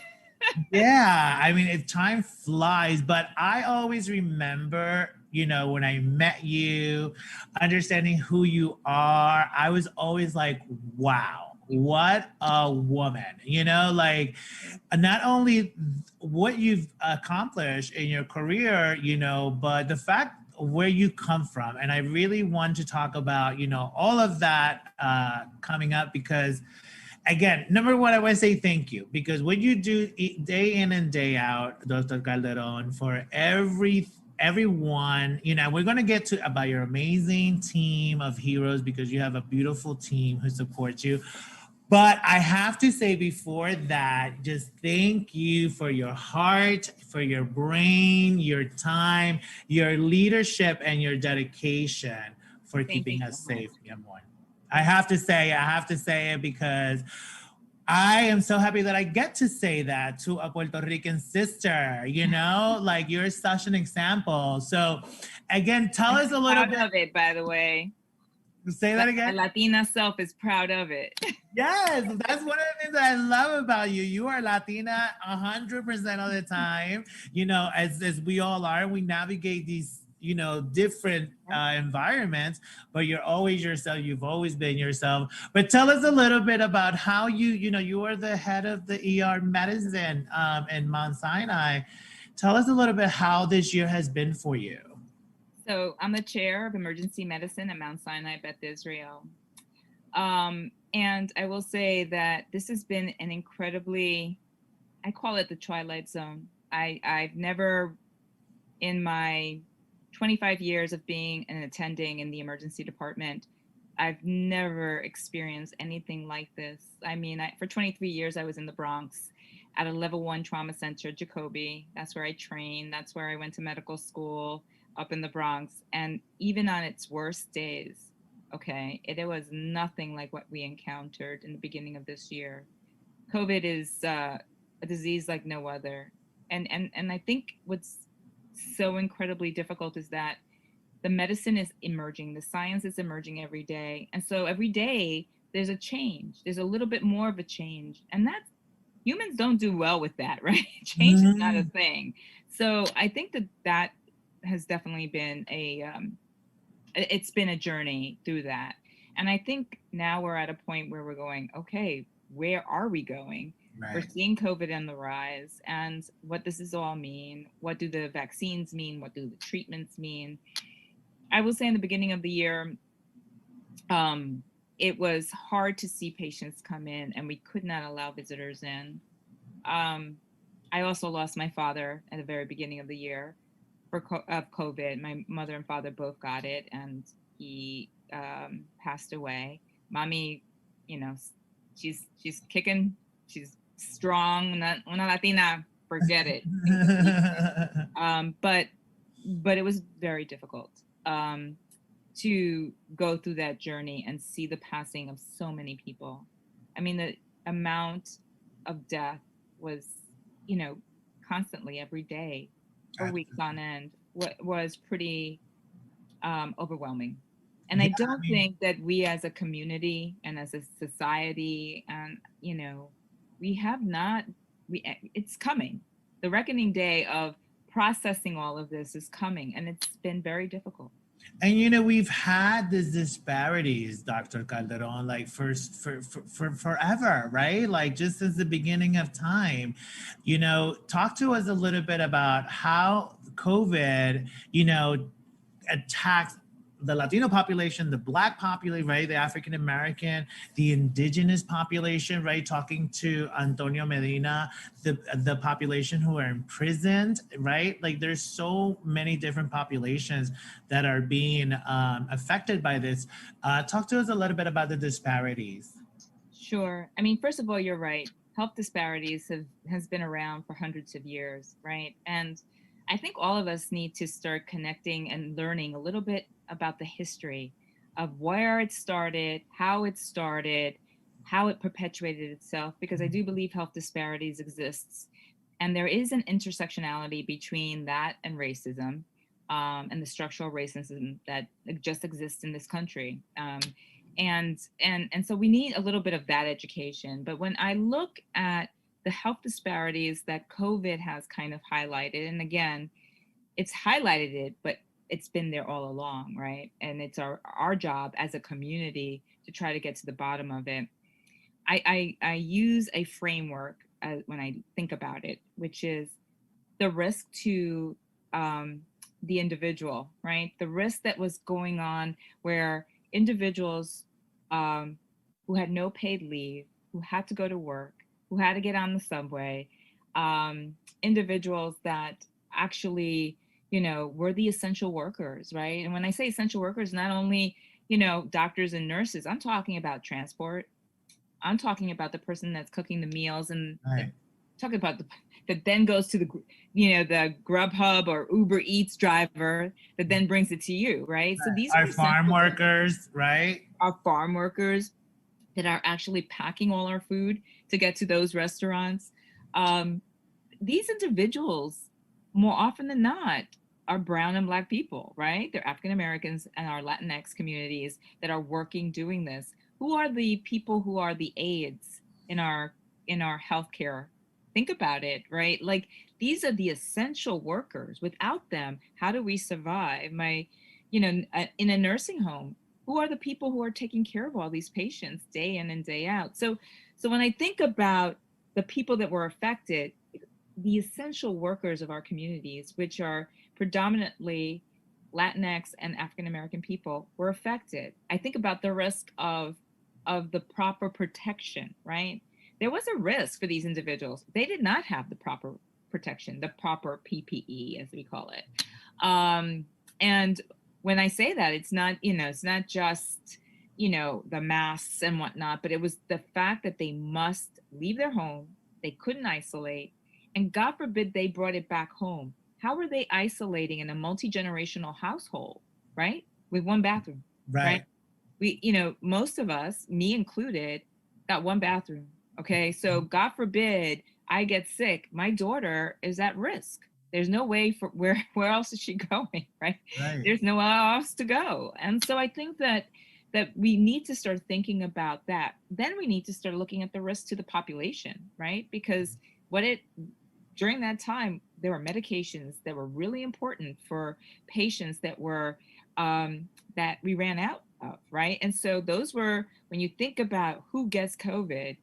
Yeah, I mean, time flies, but I always remember, you know, when I met you, understanding who you are, I was always like, wow. What a woman, you know, like not only what you've accomplished in your career, you know, but the fact where you come from. And I really want to talk about, you know, all of that coming up because, again, number one, I want to say thank you because what you do day in and day out, Dr. Calderon, for everyone, you know, we're going to get to about your amazing team of heroes because you have a beautiful team who supports you. But I have to say before that, just thank you for your heart, for your brain, your time, your leadership, and your dedication for Thank you keeping so us much. safe, mi amor. I have to say it because I am so happy that I get to say that to a Puerto Rican sister, you know, like you're such an example. So again, tell us a little Proud bit. of it, by the way. Say that My again. Latina self is proud of it. Yes, that's one of the things that I love about you. You are Latina 100% of the time. You know, as we all are, we navigate these, you know, different environments, but you're always yourself. You've always been yourself. But tell us a little bit about how you know, you are the head of the ER medicine in Mount Sinai. Tell us a little bit how this year has been for you. So I'm the chair of emergency medicine at Mount Sinai Beth Israel. And I will say that this has been an incredibly, I call it the twilight zone. I've never, in my 25 years of being and attending in the emergency department, I've never experienced anything like this. I mean, for 23 years, I was in the Bronx at a level 1 trauma center, Jacoby. That's where I trained. That's where I went to medical school, up in the Bronx. And even on its worst days, okay, it was nothing like what we encountered in the beginning of this year. COVID is a disease like no other. And I think what's so incredibly difficult is that the medicine is emerging, the science is emerging every day. And so every day there's a change, there's a little bit more of a change. And that's, humans don't do well with that, right? Change is not a thing. So I think that has definitely been it's been a journey through that. And I think now we're at a point where we're going, okay, where are we going? Right. We're seeing COVID on the rise. And what does this all mean? What do the vaccines mean? What do the treatments mean? I will say in the beginning of the year, it was hard to see patients come in and we could not allow visitors in. I also lost my father at the very beginning of the year of COVID. My mother and father both got it, and he passed away. Mommy, you know, she's kicking, she's strong. Una Latina, forget it. But it was very difficult to go through that journey and see the passing of so many people. I mean, the amount of death was, you know, constantly every day for weeks on end was pretty overwhelming. And I don't think that we as a community and as a society, and, you know, it's coming. The reckoning day of processing all of this is coming, and it's been very difficult. And you know, we've had these disparities, Dr. Calderon, like for forever, right? Like just since the beginning of time. You know, talk to us a little bit about how COVID, you know, attacks the Latino population, the Black population, right? The African American, the indigenous population, right? Talking to Antonio Medina, the population who are imprisoned, right? Like there's so many different populations that are being affected by this. Talk to us a little bit about the disparities. Sure. I mean, first of all, you're right. Health disparities has been around for hundreds of years, right? And I think all of us need to start connecting and learning a little bit about the history of where it started, how it perpetuated itself, because I do believe health disparities exists. And there is an intersectionality between that and racism, and the structural racism that just exists in this country. And so we need a little bit of that education. But when I look at the health disparities that COVID has kind of highlighted, and again, it's highlighted it, but it's been there all along, right? And it's our job as a community to try to get to the bottom of it. I use a framework when I think about it, which is the risk to the individual, right? The risk that was going on where individuals who had no paid leave, who had to go to work, who had to get on the subway, individuals that actually, you know, were the essential workers, right? And when I say essential workers, not only, you know, doctors and nurses, I'm talking about transport, I'm talking about the person that's cooking the meals and Right. talking about that then goes to the, the Grubhub or Uber Eats driver that then brings it to you, right? So these Our are farm essential workers, right? our farm workers that are actually packing all our food to get to those restaurants. These individuals, more often than not, are brown and black people, right? They're African Americans and our Latinx communities that are working doing this. Who are the people who are the aides in our healthcare? Think about it, right? Like these are the essential workers. Without them, how do we survive? In a nursing home, who are the people who are taking care of all these patients day in and day out? So when I think about the people that were affected, the essential workers of our communities, which are predominantly Latinx and African American people, were affected. I think about the risk of the proper protection, right? There was a risk for these individuals. They did not have the proper protection, the proper PPE, as we call it. And when I say that, it's not just, the masks and whatnot, but it was the fact that they must leave their home. They couldn't isolate. And God forbid they brought it back home. How were they isolating in a multi-generational household, right? With one bathroom, right? We, most of us, me included, got one bathroom. Okay. So God forbid I get sick. My daughter is at risk. There's no way for where else is she going, right? There's nowhere else to go. And so I think that we need to start thinking about that. Then we need to start looking at the risk to the population, right? Because during that time, there were medications that were really important for patients that we ran out of, right? And so those were, when you think about who gets COVID,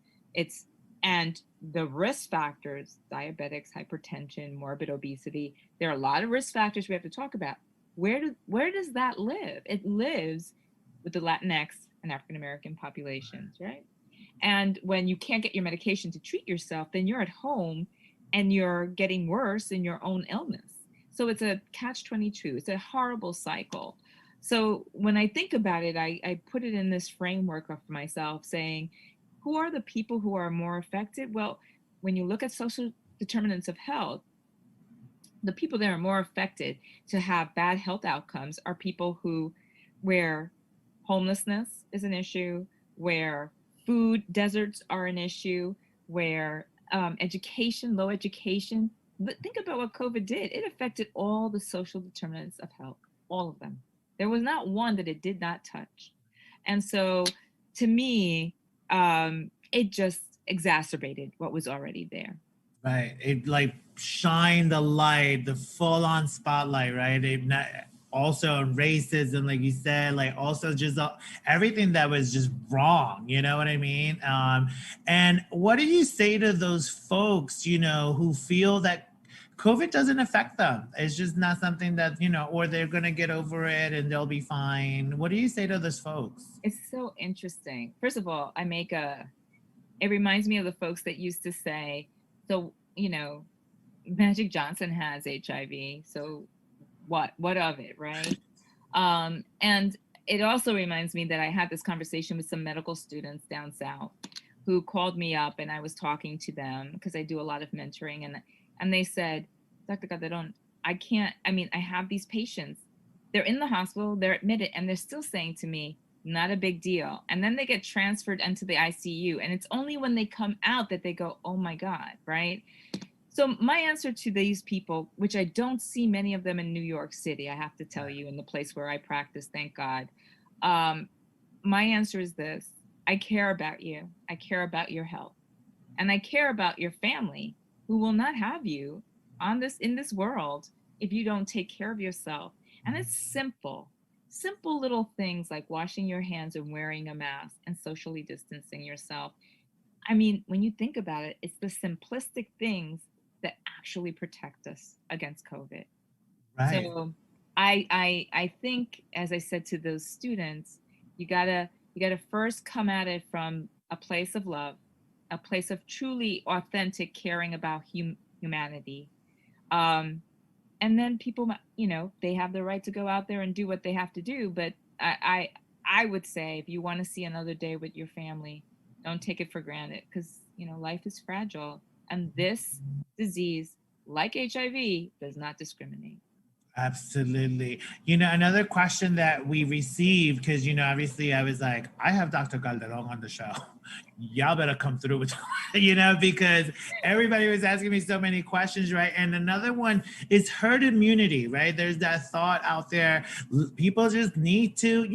and the risk factors, diabetics, hypertension, morbid obesity, there are a lot of risk factors we have to talk about. Where does that live? It lives with the Latinx and African American populations, right? And when you can't get your medication to treat yourself, then you're at home and you're getting worse in your own illness. So it's a catch-22. It's a horrible cycle. So when I think about it, I put it in this framework of myself saying, who are the people who are more affected? Well, when you look at social determinants of health, the people that are more affected to have bad health outcomes are people where homelessness is an issue, where food deserts are an issue, where low education. Think about what COVID did. It affected all the social determinants of health, all of them. There was not one that it did not touch. And so to me, it just exacerbated what was already there. Right. It like shined the light, the full on spotlight, right? Also racism, like you said, like also just everything that was just wrong, you know what I mean? And what do you say to those folks, who feel that COVID doesn't affect them? It's just not something that, or they're going to get over it and they'll be fine. What do you say to those folks? It's so interesting. First of all, it reminds me of the folks that used to say, so, Magic Johnson has HIV, so what of it, right? And it also reminds me that I had this conversation with some medical students down south who called me up, and I was talking to them because I do a lot of mentoring, and they said, Dr. Calderon, I have these patients, they're in the hospital, they're admitted, and they're still saying to me, not a big deal. And then they get transferred into the ICU, and it's only when they come out that they go, oh my God, right? So my answer to these people, which I don't see many of them in New York City, I have to tell you, in the place where I practice, thank God. My answer is this: I care about you. I care about your health. And I care about your family, who will not have you in this world if you don't take care of yourself. And it's simple little things like washing your hands and wearing a mask and socially distancing yourself. I mean, when you think about it, it's the simplistic things that actually protect us against COVID. Right. So I think, as I said to those students, you gotta first come at it from a place of love, a place of truly authentic caring about humanity. And then people, they have the right to go out there and do what they have to do. But I would say, if you want to see another day with your family, Don't take it for granted, because life is fragile, and this disease, like HIV, does not discriminate. Absolutely. Another question that we received, because, obviously I was like, I have Dr. Calderon on the show. Y'all better come through with, because everybody was asking me so many questions, right? And another one is herd immunity, right? There's that thought out there. People just need to,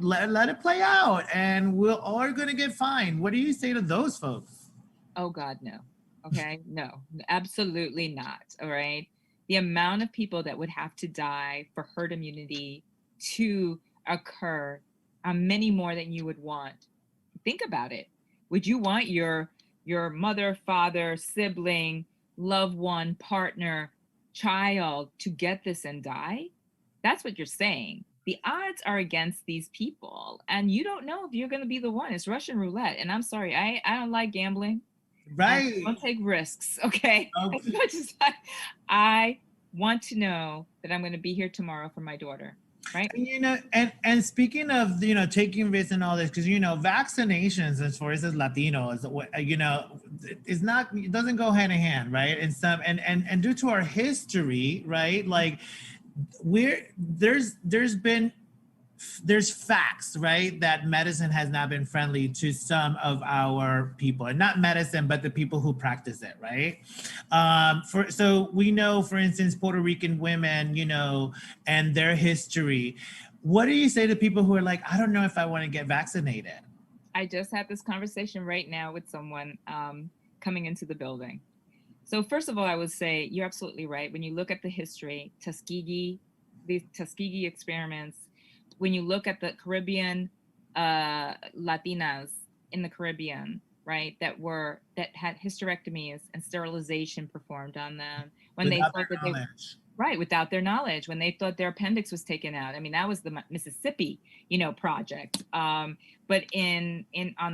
let it play out, and we're all going to get fine. What do you say to those folks? Oh, God, no. Okay. No, absolutely not. All right. The amount of people that would have to die for herd immunity to occur are many more than you would want. Think about it. Would you want your mother, father, sibling, loved one, partner, child to get this and die? That's what you're saying. The odds are against these people, and you don't know if you're going to be the one. It's Russian roulette. And I'm sorry, I don't like gambling. Right. I don't take risks, okay? Okay. As much as I want to know that I'm going to be here tomorrow for my daughter, right? And speaking of, taking risks and all this, because, vaccinations, as far as Latinos, it doesn't go hand in hand, right? And due to our history, right? Like there's facts, right, that medicine has not been friendly to some of our people, and not medicine, but the people who practice it, right? So we know, for instance, Puerto Rican women, and their history. What do you say to people who are like, I don't know if I want to get vaccinated? I just had this conversation right now with someone coming into the building. So first of all, I would say you're absolutely right. When you look at the history, the Tuskegee experiments, when you look at the Caribbean Latinas in the Caribbean, right, that had hysterectomies and sterilization performed on them when Without they thought their knowledge. Right, without their knowledge, when they thought their appendix was taken out. I mean, that was the Mississippi, project. But on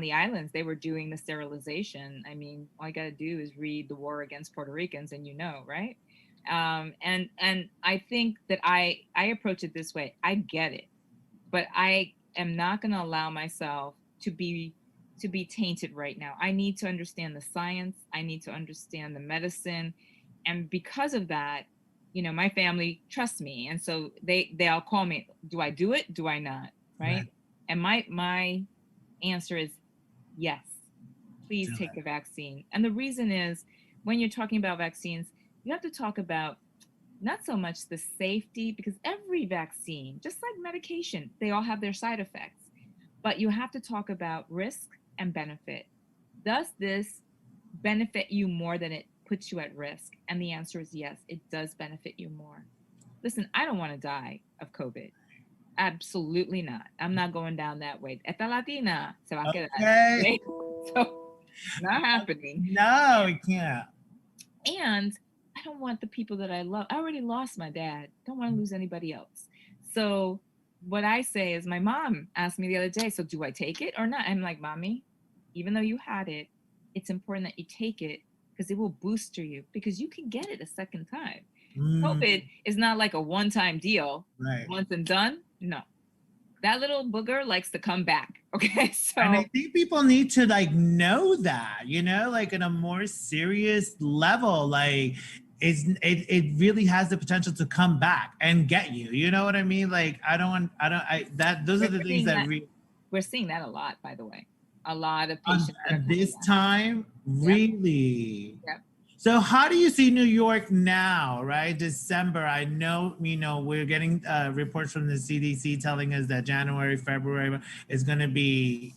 the islands, they were doing the sterilization. I mean, all you got to do is read The War Against Puerto Ricans, and right? And I think that I approach it this way. I get it, but I am not going to allow myself to be tainted right now. I need to understand the science. I need to understand the medicine, and because of that, my family trusts me, and so they'll call me. Do I do it? Do I not? Right? And my answer is yes. Please take the vaccine. And the reason is, when you're talking about vaccines, you have to talk about not so much the safety, because every vaccine, just like medication, they all have their side effects. But you have to talk about risk and benefit. Does this benefit you more than it puts you at risk? And the answer is yes, it does benefit you more. Listen, I don't want to die of COVID. Absolutely not. I'm not going down that way. Esta Latina se va a quedar. Okay. So, not happening. No, it can't. And I don't want the people that I love. I already lost my dad. Don't want to lose anybody else. So what I say is, my mom asked me the other day, so do I take it or not? I'm like, Mommy, even though you had it, it's important that you take it, because it will booster you, because you can get it a second time. COVID is not like a one-time deal, right? Once and done. No, that little booger likes to come back. Okay, so and I think people need to know that, like in a more serious level, like it really has the potential to come back and get you. You know what I mean? Like those are the things that we're seeing that a lot, by the way. A lot of patients at this time, really. Yep. So how do you see New York now, right? December, I know, we're getting reports from the CDC telling us that January, February is going to be,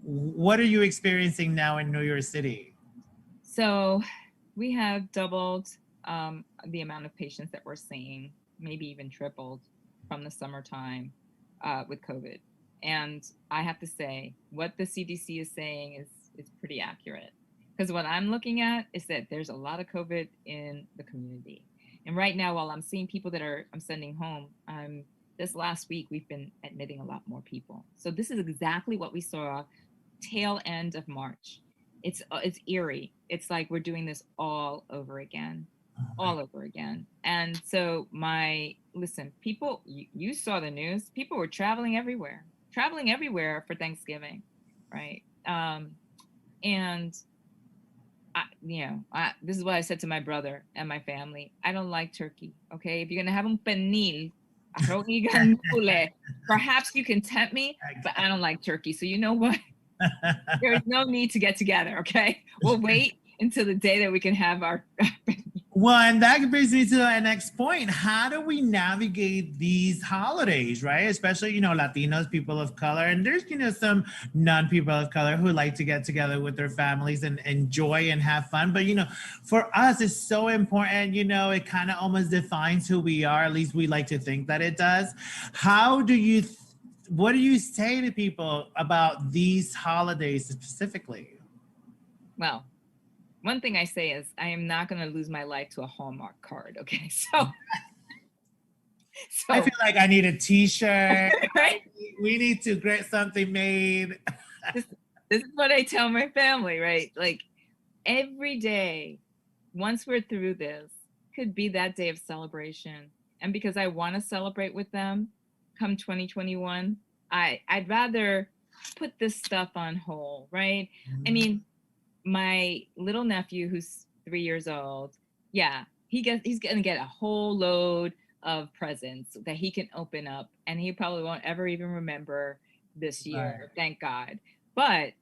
what are you experiencing now in New York City? So we have doubled the amount of patients that we're seeing, maybe even tripled from the summertime with COVID. And I have to say, what the CDC is saying is pretty accurate. Because what I'm looking at is that there's a lot of COVID in the community. And right now, while I'm seeing people that I'm sending home, this last week, we've been admitting a lot more people. So this is exactly what we saw tail end of March. It's eerie. It's like we're doing this all over again. And so people, you saw the news, people were traveling everywhere for Thanksgiving, right? And this is what I said to my brother and my family. I don't like turkey. Okay, if you're gonna have un pernil, arroz y gandules, perhaps you can tempt me, but I don't like turkey. So you know what? There is no need to get together. Okay, we'll wait until the day that we can have our. Well, and that brings me to the next point. How do we navigate these holidays, right? Especially, Latinos, people of color, and there's, some non-people of color who like to get together with their families and enjoy and have fun. But, for us, it's so important, it kind of almost defines who we are. At least we like to think that it does. What do you say to people about these holidays specifically? Well, one thing I say is I am not going to lose my life to a Hallmark card. Okay. So I feel like I need a t-shirt. Right? We need to get something made. This is what I tell my family, right? Like every day, once we're through this, could be that day of celebration. And because I want to celebrate with them come 2021, I'd rather put this stuff on hold, right? Mm-hmm. I mean, my little nephew who's 3 years old, he's gonna get a whole load of presents that he can open up, and he probably won't ever even remember this year. Right. Thank God. But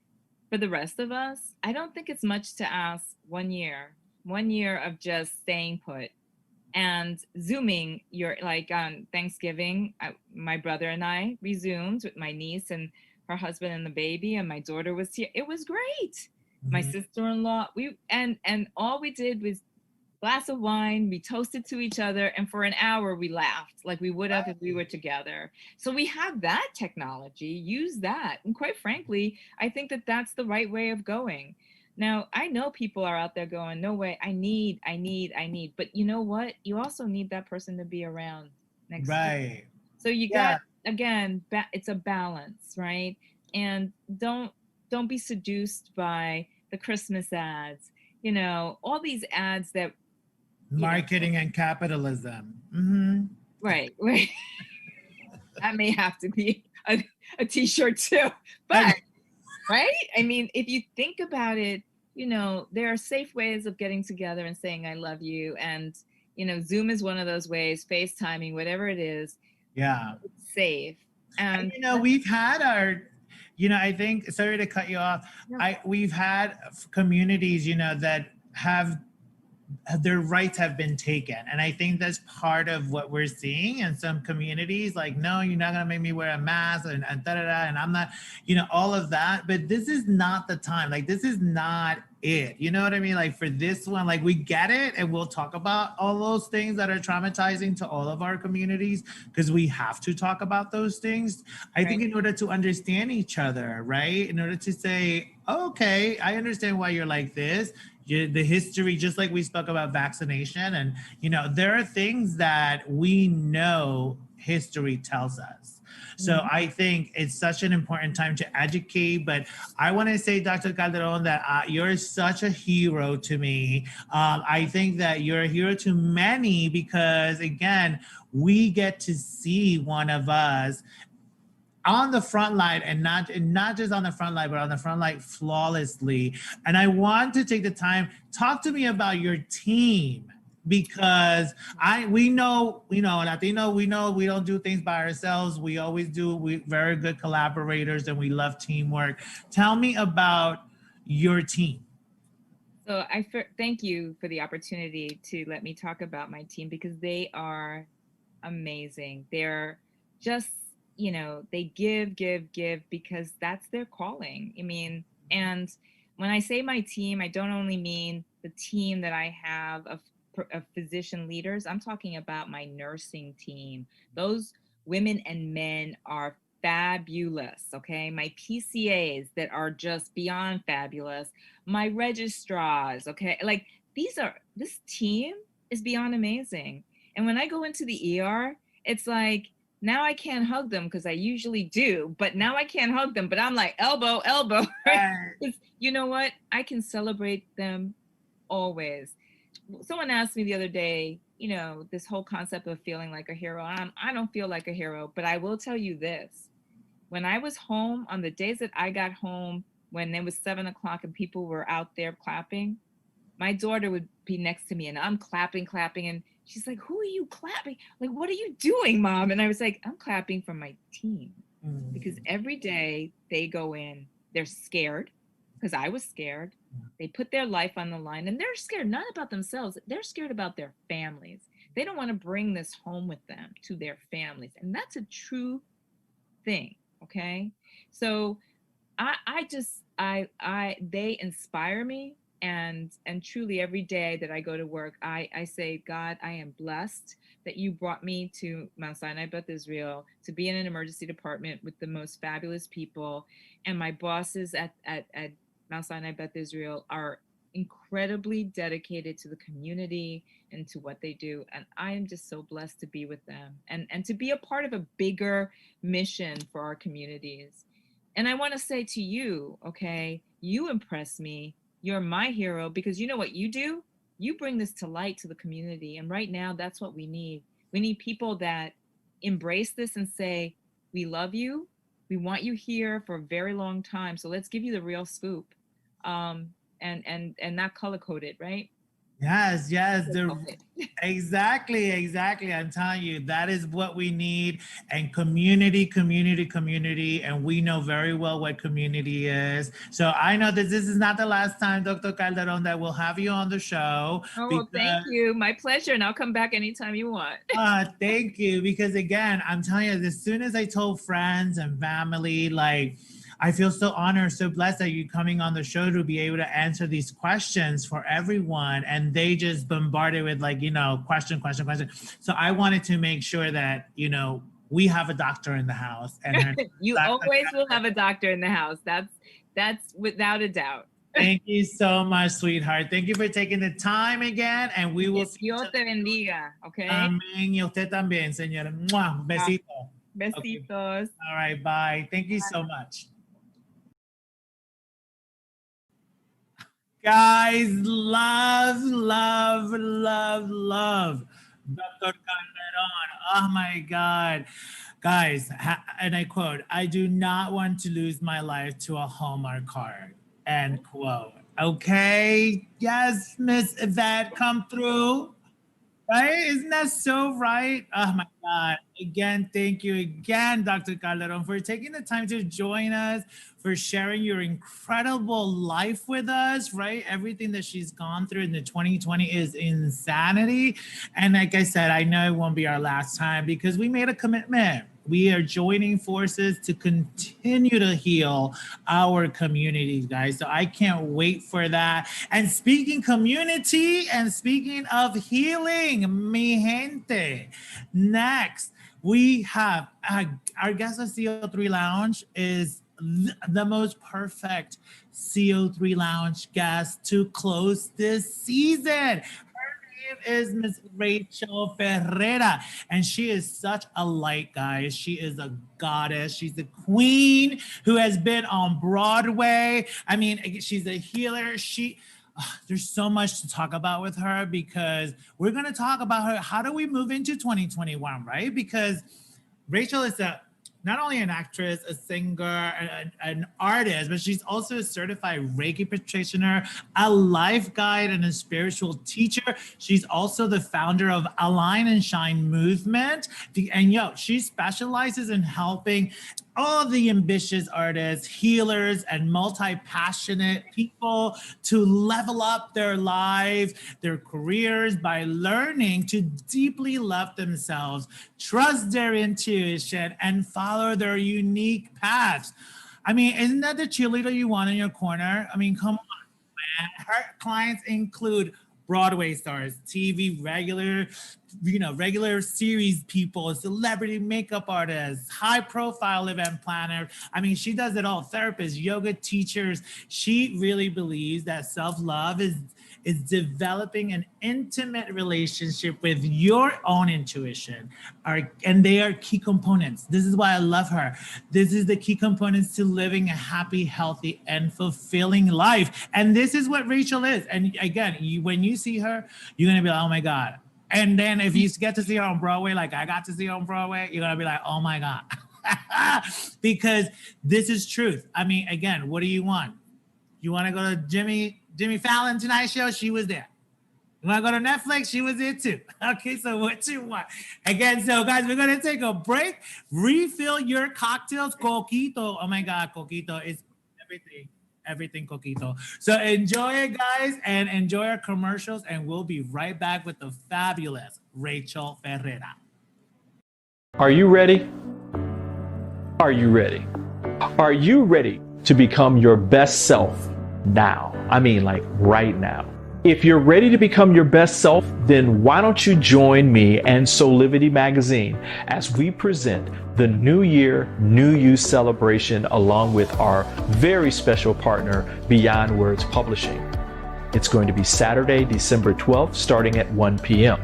for the rest of us, I don't think it's much to ask 1 year of just staying put and Zooming. Like on Thanksgiving, my brother and I resumed with my niece and her husband and the baby, and my daughter was here. It was great. My sister-in-law, and all we did was glass of wine, we toasted to each other, and for an hour we laughed like we would have if we were together. So we have that technology, use that. And quite frankly, I think that that's the right way of going. Now, I know people are out there going, no way, I need. But you know what? You also need that person to be around next week. So you got, again, it's a balance, right? And don't be seduced by the Christmas ads, all these ads that marketing and capitalism. Mm-hmm. Right. That may have to be a t-shirt too, but right. I mean, if you think about it, there are safe ways of getting together and saying I love you, and Zoom is one of those ways, FaceTiming, whatever it is. Yeah, it's safe. And we've had our. I think, sorry to cut you off. No. We've had communities, that have their rights have been taken. And I think that's part of what we're seeing in some communities, like, no, you're not going to make me wear a mask and da-da-da, and I'm not, all of that. But this is not the time. Like, this is not it. You know what I mean? Like, for this one, like, we get it, and we'll talk about all those things that are traumatizing to all of our communities, because we have to talk about those things. I think in order to understand each other, right? In order to say, okay, I understand why you're like this. The history, just like we spoke about vaccination, and there are things that we know history tells us. So I think it's such an important time to educate. But I want to say, Dr. Calderon, that you're such a hero to me. I think that you're a hero to many, because again, we get to see one of us on the front line, and not just on the front line, but on the front line flawlessly. And I want to take the time, talk to me about your team, because we know, Latino, we know we don't do things by ourselves. We always do. We're very good collaborators, and we love teamwork. Tell me about your team. So thank you for the opportunity to let me talk about my team, because they are amazing. They're just, they give because that's their calling. I mean, and when I say my team, I don't only mean the team that I have of physician leaders. I'm talking about my nursing team. Those women and men are fabulous, okay? My PCAs that are just beyond fabulous. My registrars, okay? Like, this team is beyond amazing. And when I go into the ER, it's like, now I can't hug them, because I usually do, but now I can't hug them, but I'm like elbow, right? You know what? I can celebrate them always. Someone asked me the other day, this whole concept of feeling like a hero. I don't feel like a hero, but I will tell you this. When I was home, on the days that I got home, when it was 7 o'clock and people were out there clapping, my daughter would be next to me and I'm clapping. And she's like, who are you clapping? Like, what are you doing, Mom? And I was like, I'm clapping for my team. Because every day they go in, they're scared, because I was scared. They put their life on the line, and they're scared not about themselves. They're scared about their families. They don't want to bring this home with them to their families. And that's a true thing. Okay. So they inspire me. And truly every day that I go to work, I say, God, I am blessed that you brought me to Mount Sinai Beth Israel to be in an emergency department with the most fabulous people. And my bosses at Mount Sinai Beth Israel are incredibly dedicated to the community and to what they do. And I am just so blessed to be with them and to be a part of a bigger mission for our communities. And I want to say to you, okay, you impress me. You're my hero, because you know what you do? You bring this to light to the community. And right now, that's what we need. We need people that embrace this and say, we love you. We want you here for a very long time. So let's give you the real scoop, and not color coded, right? Yes, exactly. I'm telling you, that is what we need. And community. And we know very well what community is. So I know that this is not the last time, Dr. Calderon, that we'll have you on the show. Oh, well, thank you. My pleasure. And I'll come back anytime you want. Thank you. Because again, I'm telling you, as soon as I told friends and family, like, I feel so honored, so blessed that you're coming on the show to be able to answer these questions for everyone. And they just bombarded with like, question. So I wanted to make sure that, we have a doctor in the house. And you always will have a doctor in the house. That's without a doubt. Thank you so much, sweetheart. Thank you for taking the time again. And we will see Dios te bendiga, okay? Amén. Y usted también, señora. Mwah. Besito. Besitos. Okay. All right, bye. Thank you so much. Guys, love Dr. Calderon. Oh my God. Guys, and I quote, I do not want to lose my life to a Hallmark card, end quote. Okay. Yes, Miss Yvette, come through. Right? Isn't that so right? Oh my God. Again, thank you again, Dr. Calderon, for taking the time to join us, for sharing your incredible life with us, right? Everything that she's gone through in the 2020 is insanity. And like I said, I know it won't be our last time because we made a commitment. We are joining forces to continue to heal our communities, guys. So I can't wait for that. And speaking community and speaking of healing, mi gente, next we have our guest of CO3 Lounge is the most perfect CO3 Lounge guest to close this season. Is Miss Rachael Ferrara, and she is such a light, guys. She is a goddess. She's a queen who has been on Broadway. I mean, she's a healer. There's so much to talk about with her because we're going to talk about her. How do we move into 2021, right? Because Rachael is not only an actress, a singer, an artist, but she's also a certified Reiki practitioner, a life guide, and a spiritual teacher. She's also the founder of Align and Shine movement. And she specializes in helping all the ambitious artists, healers, and multi-passionate people to level up their lives, their careers by learning to deeply love themselves, trust their intuition, and follow their unique paths. I mean, isn't that the cheerleader you want in your corner? I mean, come on, man. Her clients include Broadway stars, TV regular series people, celebrity makeup artists, high profile event planner. I mean, she does it all. Therapists, yoga teachers. She really believes that self-love is developing an intimate relationship with your own intuition. And they are key components. This is why I love her. This is the key components to living a happy, healthy, and fulfilling life. And this is what Rachael is. And again, when you see her, you're going to be like, oh my God. And then if you get to see her on Broadway, like I got to see her on Broadway, you're going to be like, oh my God. Because this is truth. I mean, again, what do you want? You want to go to Jimmy Fallon Tonight Show? She was there. You want to go to Netflix? She was there too. Okay, so what you want? Again, so guys, we're going to take a break. Refill your cocktails. Coquito. Oh my God, Coquito is everything Coquito. So enjoy it, guys, and enjoy our commercials. And we'll be right back with the fabulous Rachael Ferrara. Are you ready? Are you ready? Are you ready to become your best self now? I mean, like right now. If you're ready to become your best self, then why don't you join me and Solivity Magazine as we present the New Year, New You celebration along with our very special partner, Beyond Words Publishing. It's going to be Saturday, December 12th, starting at 1 p.m.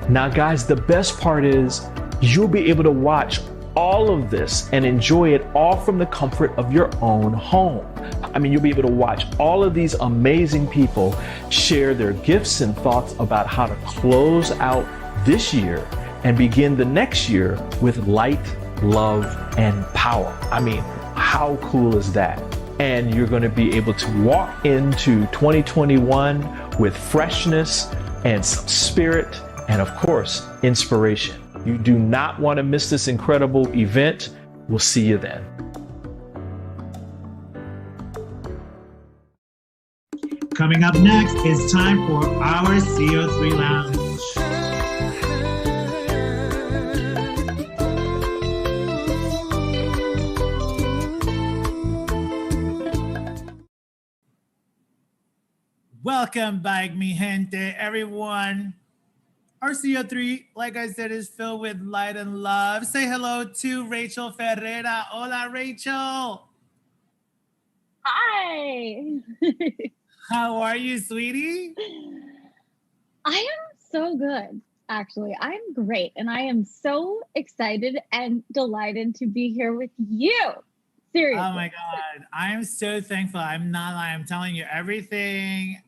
Now, guys, the best part is you'll be able to watch all of this and enjoy it all from the comfort of your own home. I mean, you'll be able to watch all of these amazing people share their gifts and thoughts about how to close out this year and begin the next year with light, love, and power. I mean, how cool is that? And you're going to be able to walk into 2021 with freshness and some spirit and, of course, inspiration. You do not want to miss this incredible event. We'll see you then. Coming up next, it's time for our CO3 Lounge. Welcome back, mi gente, everyone. Our CO3, like I said, is filled with light and love. Say hello to Rachael Ferrara. Hola, Rachael. Hi. How are you, sweetie? I am so good, actually. I'm great. And I am so excited and delighted to be here with you. Seriously. Oh my God. I am so thankful. I'm not lying. I'm telling you, everything,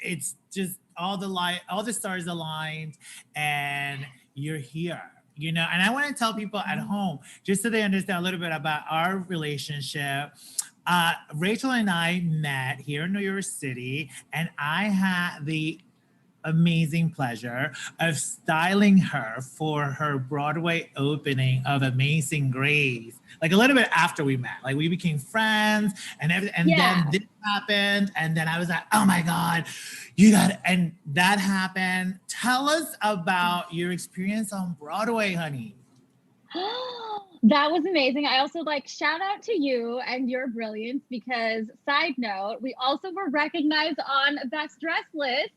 it's just all the light, all the stars aligned, and you're here. You know, and I want to tell people at home, just so they understand a little bit about our relationship. Rachael and I met here in New York City, and I had the amazing pleasure of styling her for her Broadway opening of Amazing Grace. Like a little bit after we met, like we became friends, and then this happened, and then I was like, oh my God, you got it. And that happened. Tell us about your experience on Broadway, honey. That was amazing. I also shout out to you and your brilliance because, side note, we also were recognized on Best Dress list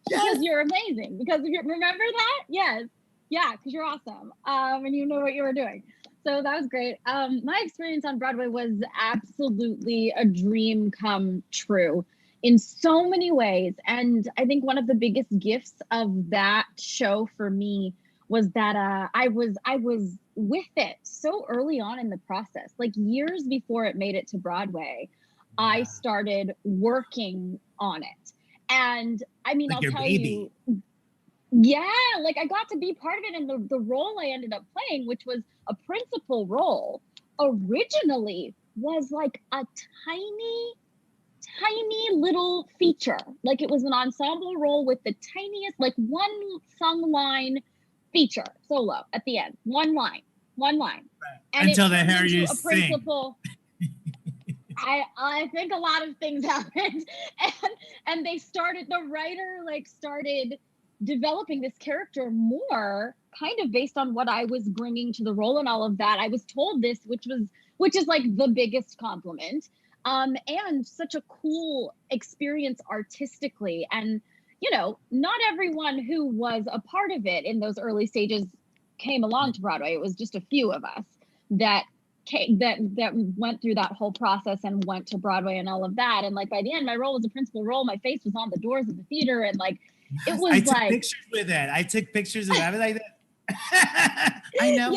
because you're amazing. Because remember that? Yes. Yeah, because you're awesome. And you know what you were doing. So that was great. My experience on Broadway was absolutely a dream come true in so many ways. And I think one of the biggest gifts of that show for me was that I was with it so early on in the process, like years before it made it to Broadway. I started working on it. And I mean, I'll tell you, I got to be part of it. And the role I ended up playing, which was a principal role, originally was like a tiny little feature. Like it was an ensemble role with the tiniest, like one sung line feature solo at the end. One line. Right. And until they hear you sing. I think a lot of things happened, and the writer started developing this character more kind of based on what I was bringing to the role and all of that. I was told this, which is like the biggest compliment, and such a cool experience artistically. And you know, not everyone who was a part of it in those early stages came along to Broadway. It was just a few of us that went through that whole process and went to Broadway and all of that. And by the end, my role was a principal role. My face was on the doors of the theater, and it was I took pictures with it. I took pictures of it. I was like, I know.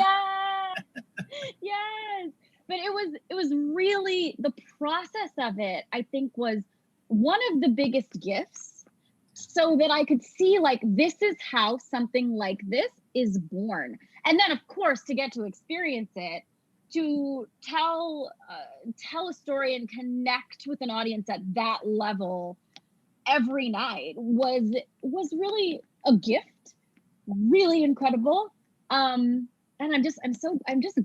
Yes. But it was really, the process of it, I think, was one of the biggest gifts, so that I could see this is how something like this is born. And then of course, to get to experience it to tell a story and connect with an audience at that level every night was really a gift, really incredible. And I'm just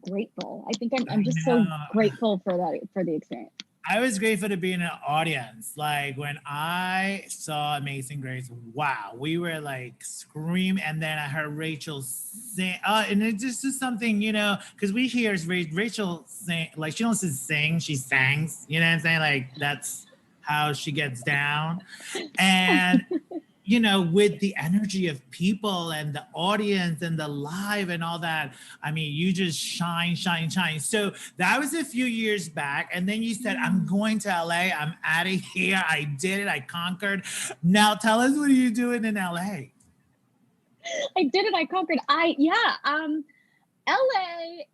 grateful. I think I'm just so grateful for the experience. I was grateful to be in an audience. Like when I saw Amazing Grace, wow, we were like screaming. And then I heard Rachael sing. And it just is something, you know, because we hear Rachael sing, like she don't just sing, she sings. You know what I'm saying? Like that's how she gets down. And you know, with the energy of people and the audience and the live and all that, I mean, you just shine. So that was a few years back. And then you said, I'm going to LA. I'm out of here. I did it. I conquered. Now tell us, what are you doing in LA? I did it. I conquered. LA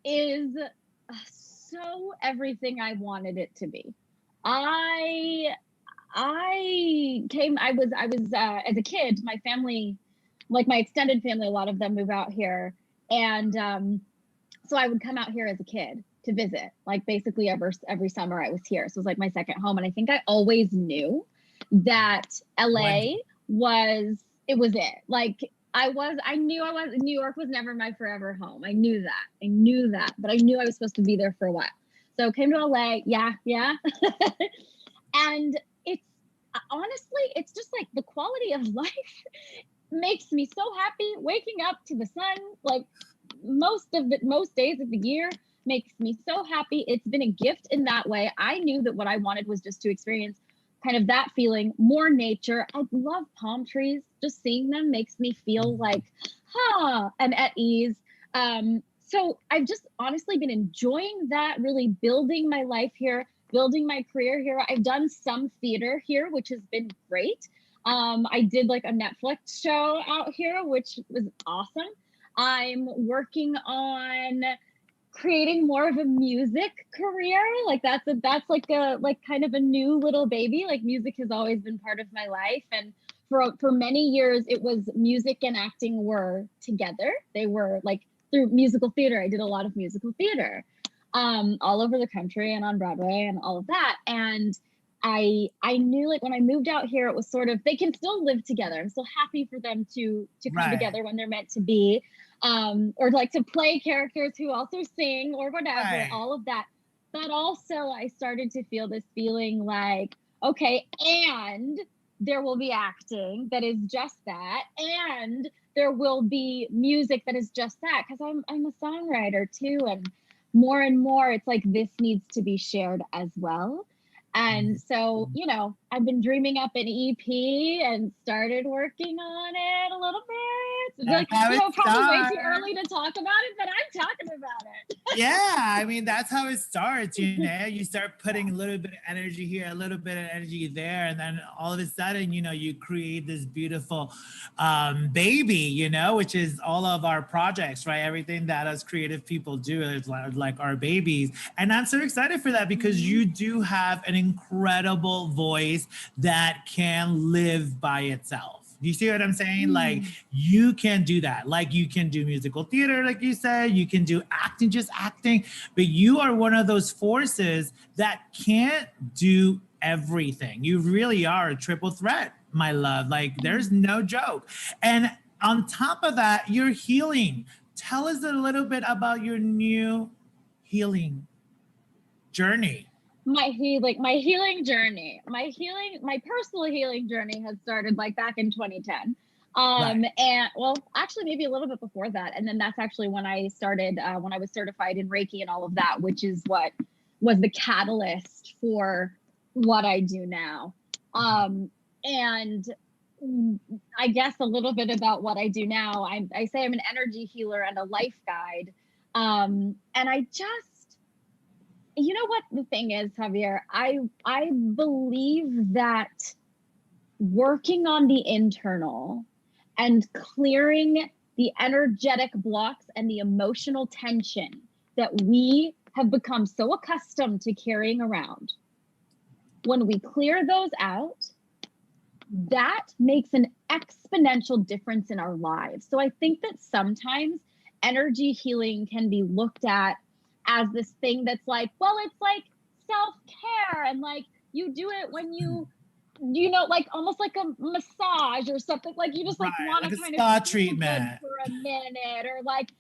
is so everything I wanted it to be. I was as a kid, my family, like my extended family, a lot of them move out here. And so I would come out here as a kid to visit, like basically every summer I was here. So it was like my second home. And I think I always knew that LA was it. Like New York was never my forever home. I knew that, but I knew I was supposed to be there for a while. So came to LA. Yeah. And honestly, it's just like the quality of life makes me so happy. Waking up to the sun, like most days of the year, makes me so happy. It's been a gift in that way. I knew that what I wanted was just to experience kind of that feeling, more nature. I love palm trees. Just seeing them makes me feel like, and at ease. So I've just honestly been enjoying that, really building my life here, building my career here. I've done some theater here, which has been great. I did like a Netflix show out here, which was awesome. I'm working on creating more of a music career. Like that's like kind of a new little baby. Like music has always been part of my life. And for many years, it was music and acting were together. They were like through musical theater. I did a lot of musical theater. All over the country and on Broadway and all of that. And I knew like when I moved out here, it was sort of, they can still live together. I'm so happy for them to come together when they're meant to be, or like to play characters who also sing or whatever, all of that. But also I started to feel this feeling like, okay, and there will be acting that is just that. And there will be music that is just that. Cause I'm a songwriter too. And more, it's like this needs to be shared as well. And so, you know, I've been dreaming up an EP and started working on it a little bit. It's like, probably way too early to talk about it, but I'm talking about it. Yeah, I mean, that's how it starts, you know, you start putting a little bit of energy here, a little bit of energy there, and then all of a sudden, you know, you create this beautiful baby, you know, which is all of our projects, right? Everything that us creative people do is like our babies. And I'm so excited for that because you do have an incredible voice that can live by itself. You see what I'm saying? Like you can do that. Like you can do musical theater, like you said, you can do acting, just acting, but you are one of those forces that can't do everything. You really are a triple threat, my love. Like there's no joke. And on top of that, you're healing. Tell us a little bit about your new healing journey. My personal healing journey has started like back in 2010. And well, actually maybe a little bit before that. And then that's actually when I started, when I was certified in Reiki and all of that, which is what was the catalyst for what I do now. And I guess a little bit about what I do now. I say I'm an energy healer and a life guide. And I just, you know what the thing is, Javier, I believe that working on the internal and clearing the energetic blocks and the emotional tension that we have become so accustomed to carrying around, when we clear those out, that makes an exponential difference in our lives. So I think that sometimes energy healing can be looked at as this thing that's like, well, it's like self-care, and like you do it when you know, like almost like a massage or something, like you just like want to kind of treatment for a minute, or like,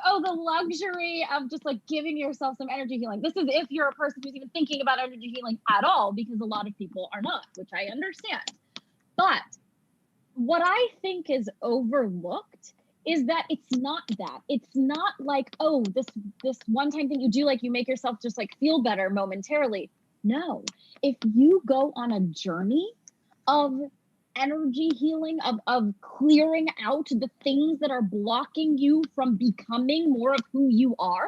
oh, the luxury of just like giving yourself some energy healing. This is if you're a person who's even thinking about energy healing at all, because a lot of people are not, which I understand. But what I think is overlooked is that it's not that. It's not like, oh, this one-time thing you do, like you make yourself just like feel better momentarily. No, if you go on a journey of energy healing, of clearing out the things that are blocking you from becoming more of who you are,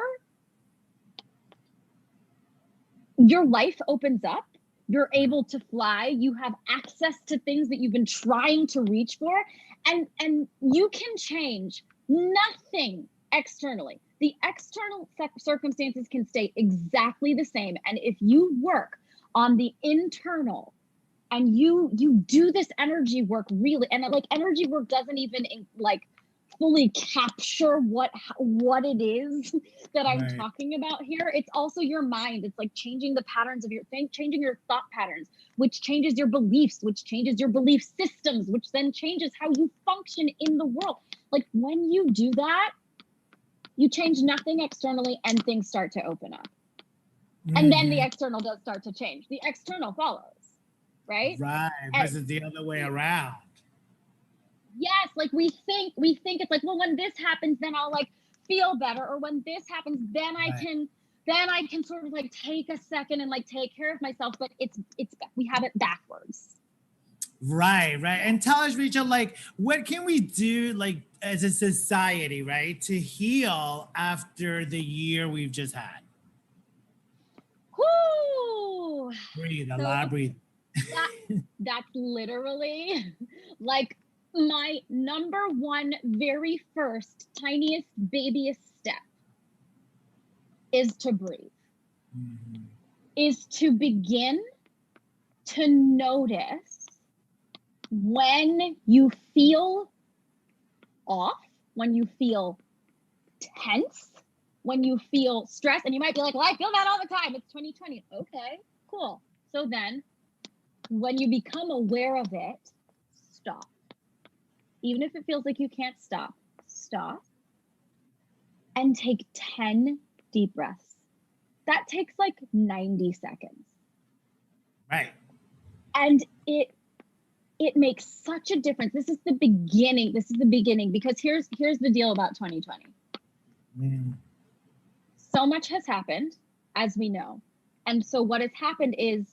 your life opens up. You're able to fly. You have access to things that you've been trying to reach for, and you can change nothing externally. The external circumstances can stay exactly the same. And if you work on the internal and you do this energy work really, and like energy work doesn't even like fully capture what it is that I'm talking about here. It's also your mind. It's like changing the patterns of your thing, changing your thought patterns, which changes your beliefs, which changes your belief systems, which then changes how you function in the world. Like when you do that, you change nothing externally and things start to open up. And then the external does start to change. The external follows, right? Right, versus the other way around. Yes, like we think it's like, well, when this happens, then I'll like feel better, or when this happens, then I can sort of like take a second and like take care of myself. But it's we have it backwards. Right. And tell us, Rachael, like, what can we do, like, as a society, right, to heal after the year we've just had? Whoo! Breathe, a lot of breathe. That's literally like my number one, very first, tiniest, babyest step is to breathe, is to begin to notice when you feel off, when you feel tense, when you feel stressed. And you might be like, well, I feel that all the time. It's 2020. Okay, cool. So then when you become aware of it, stop. Even if it feels like you can't stop, stop and take 10 deep breaths. That takes like 90 seconds. Right. And it makes such a difference. This is the beginning. Because here's the deal about 2020. So much has happened, as we know. And so what has happened is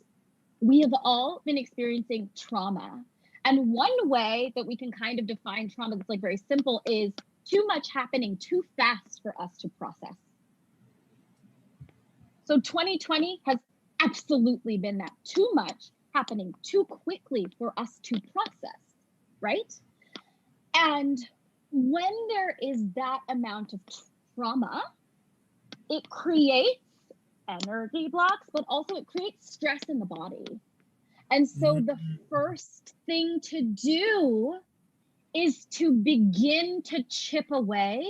we have all been experiencing trauma. And one way that we can kind of define trauma that's like very simple is too much happening too fast for us to process. So 2020 has absolutely been that. Too much happening too quickly for us to process, right? And when there is that amount of trauma, it creates energy blocks, but also it creates stress in the body. And so the first thing to do is to begin to chip away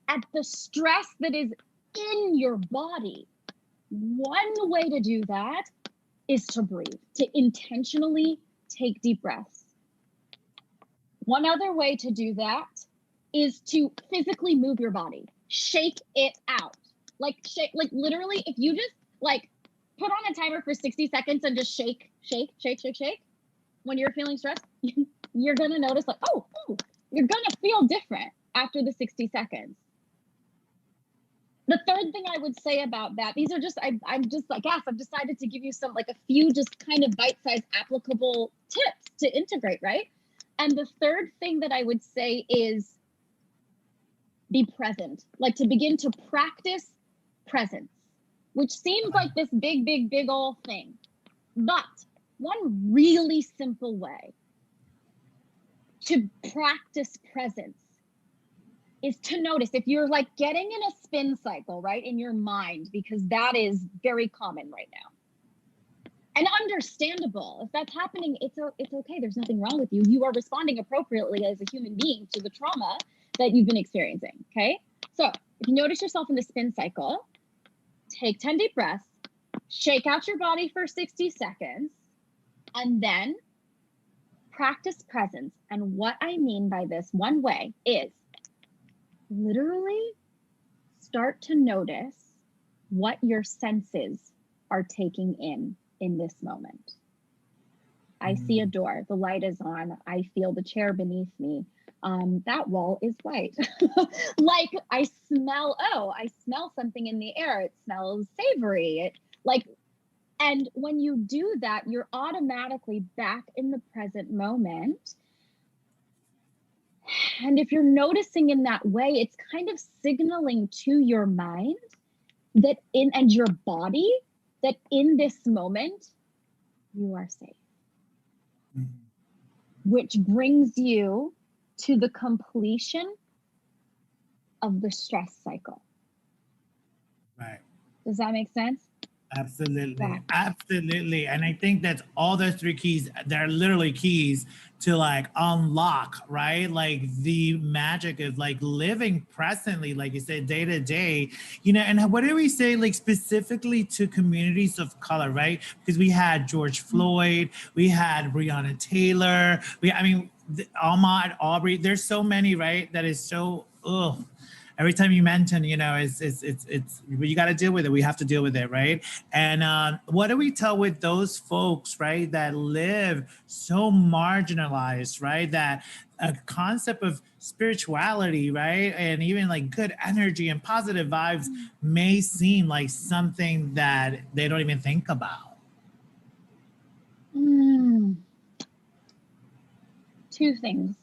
at the stress that is in your body. One way to do that is to breathe, to intentionally take deep breaths. One other way to do that is to physically move your body, shake it out. Like literally, if you just like put on a timer for 60 seconds and just shake. When you're feeling stressed, you're gonna notice like, oh, you're gonna feel different after the 60 seconds. The third thing I would say about that, these are just, I've decided to give you some, like a few just kind of bite-sized applicable tips to integrate, right? And the third thing that I would say is be present, like to begin to practice presence, which seems like this big old thing. But one really simple way to practice presence is to notice if you're like getting in a spin cycle, right, in your mind, because that is very common right now. And understandable. If that's happening, it's okay. There's nothing wrong with you. You are responding appropriately as a human being to the trauma that you've been experiencing, okay? So if you notice yourself in the spin cycle, take 10 deep breaths, shake out your body for 60 seconds, and then practice presence. And what I mean by this one way is literally start to notice what your senses are taking in this moment. I see a door, the light is on, I feel the chair beneath me. That wall is white. Like I smell something in the air. It smells savory. And when you do that, you're automatically back in the present moment. And if you're noticing in that way, it's kind of signaling to your mind that and your body that in this moment, you are safe. Which brings you to the completion of the stress cycle. Right. Does that make sense? Absolutely. Yeah. Absolutely. And I think that's all those 3 keys. They're literally keys to like unlock, right? Like the magic of like living presently, like you said, day to day, you know, and what do we say, like specifically to communities of color, right? Because we had George Floyd, we had Breonna Taylor, Ahmaud Arbery, there's so many, right? That is so, every time you mention, you know, it's you got to deal with it. We have to deal with it, right? And what do we tell with those folks, right, that live so marginalized, right? That a concept of spirituality, right, and even like good energy and positive vibes may seem like something that they don't even think about. 2 things.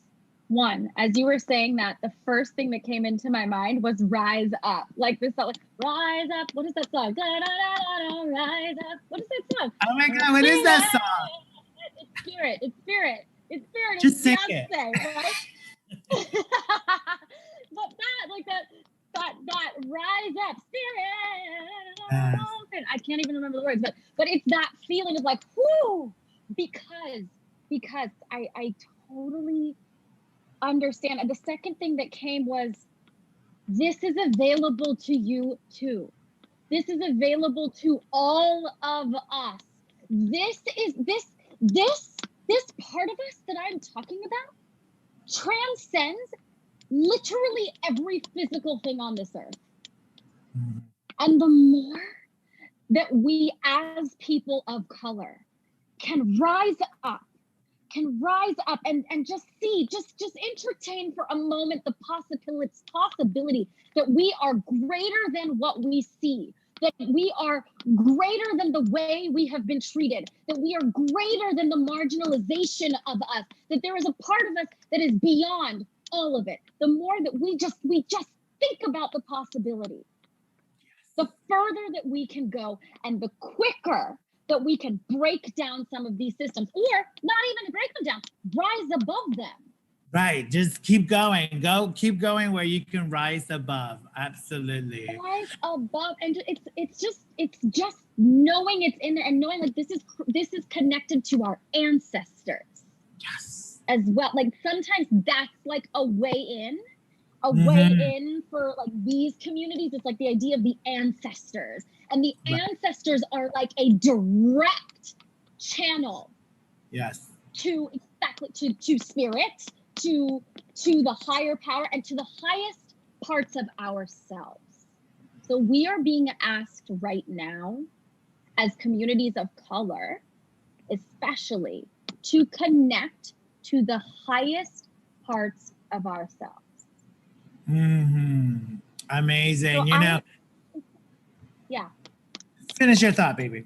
1, as you were saying that, the first thing that came into my mind was Rise Up. Like this song, like, Rise Up. What is that song? Da, da, da, da, da, rise up. What is that song? Oh my God, what is that song? It's Spirit. It's Spirit. It's Spirit. Just It's sing Beyonce, it. right? But that Rise Up, Spirit. I can't even remember the words, but it's that feeling of like, whoo, because I totally understand. And the second thing that came was, this is available to you too. This is available to all of us. This part of us that I'm talking about transcends literally every physical thing on this earth. And the more that we as people of color can rise up and just see, just entertain for a moment the possibility that we are greater than what we see, that we are greater than the way we have been treated, that we are greater than the marginalization of us, that there is a part of us that is beyond all of it. The more that we just think about the possibility, the further that we can go, and the quicker that we can break down some of these systems, or not even break them down, rise above them. Right, just keep going. Keep going where you can rise above. Absolutely. Rise above, and it's just knowing it's in there, and knowing like this is connected to our ancestors. Yes. As well. Like sometimes that's like a way in. Way in for like these communities. It's like the idea of the ancestors, and the ancestors are like a direct channel. Yes. To spirit, to the higher power, and to the highest parts of ourselves. So we are being asked right now, as communities of color, especially, to connect to the highest parts of ourselves. Amazing. So yeah. Finish your thought, baby.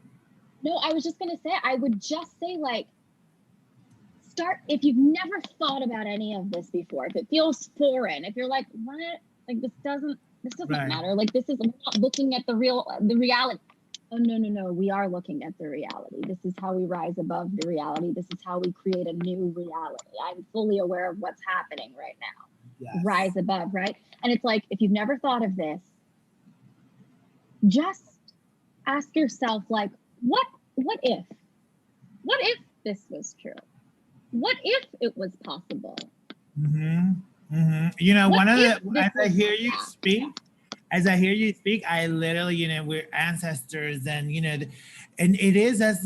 No, I was just gonna say, I would just say, like, start, if you've never thought about any of this before, if it feels foreign, if you're like, what? Like this doesn't matter. Like I'm not looking at the reality. Oh no, we are looking at the reality. This is how we rise above the reality. This is how we create a new reality. I'm fully aware of what's happening right now. Yes. Rise above, right? And it's like, if you've never thought of this, just ask yourself, like, what if this was true? What if it was possible? You know, as I hear you speak, As I hear you speak, I literally, we're ancestors, and and it is that's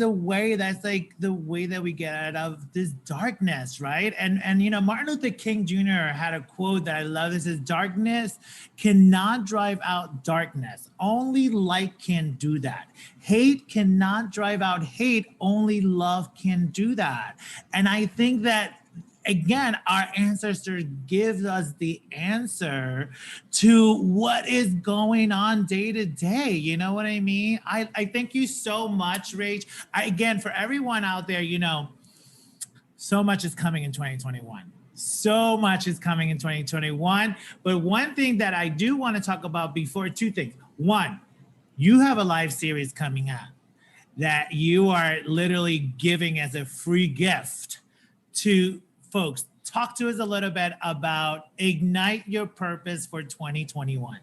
like the way that we get out of this darkness, right? And Martin Luther King Jr. had a quote that I love. This is, darkness cannot drive out darkness. Only light can do that. Hate cannot drive out hate. Only love can do that. And I think that, again, our ancestors give us the answer to what is going on day to day. You know what I mean? I thank you so much, Rach. Again, for everyone out there, so much is coming in 2021. So much is coming in 2021. But one thing that I do want to talk about before, two things. One, you have a live series coming out that you are literally giving as a free gift to folks. Talk to us a little bit about Ignite Your Purpose for 2021.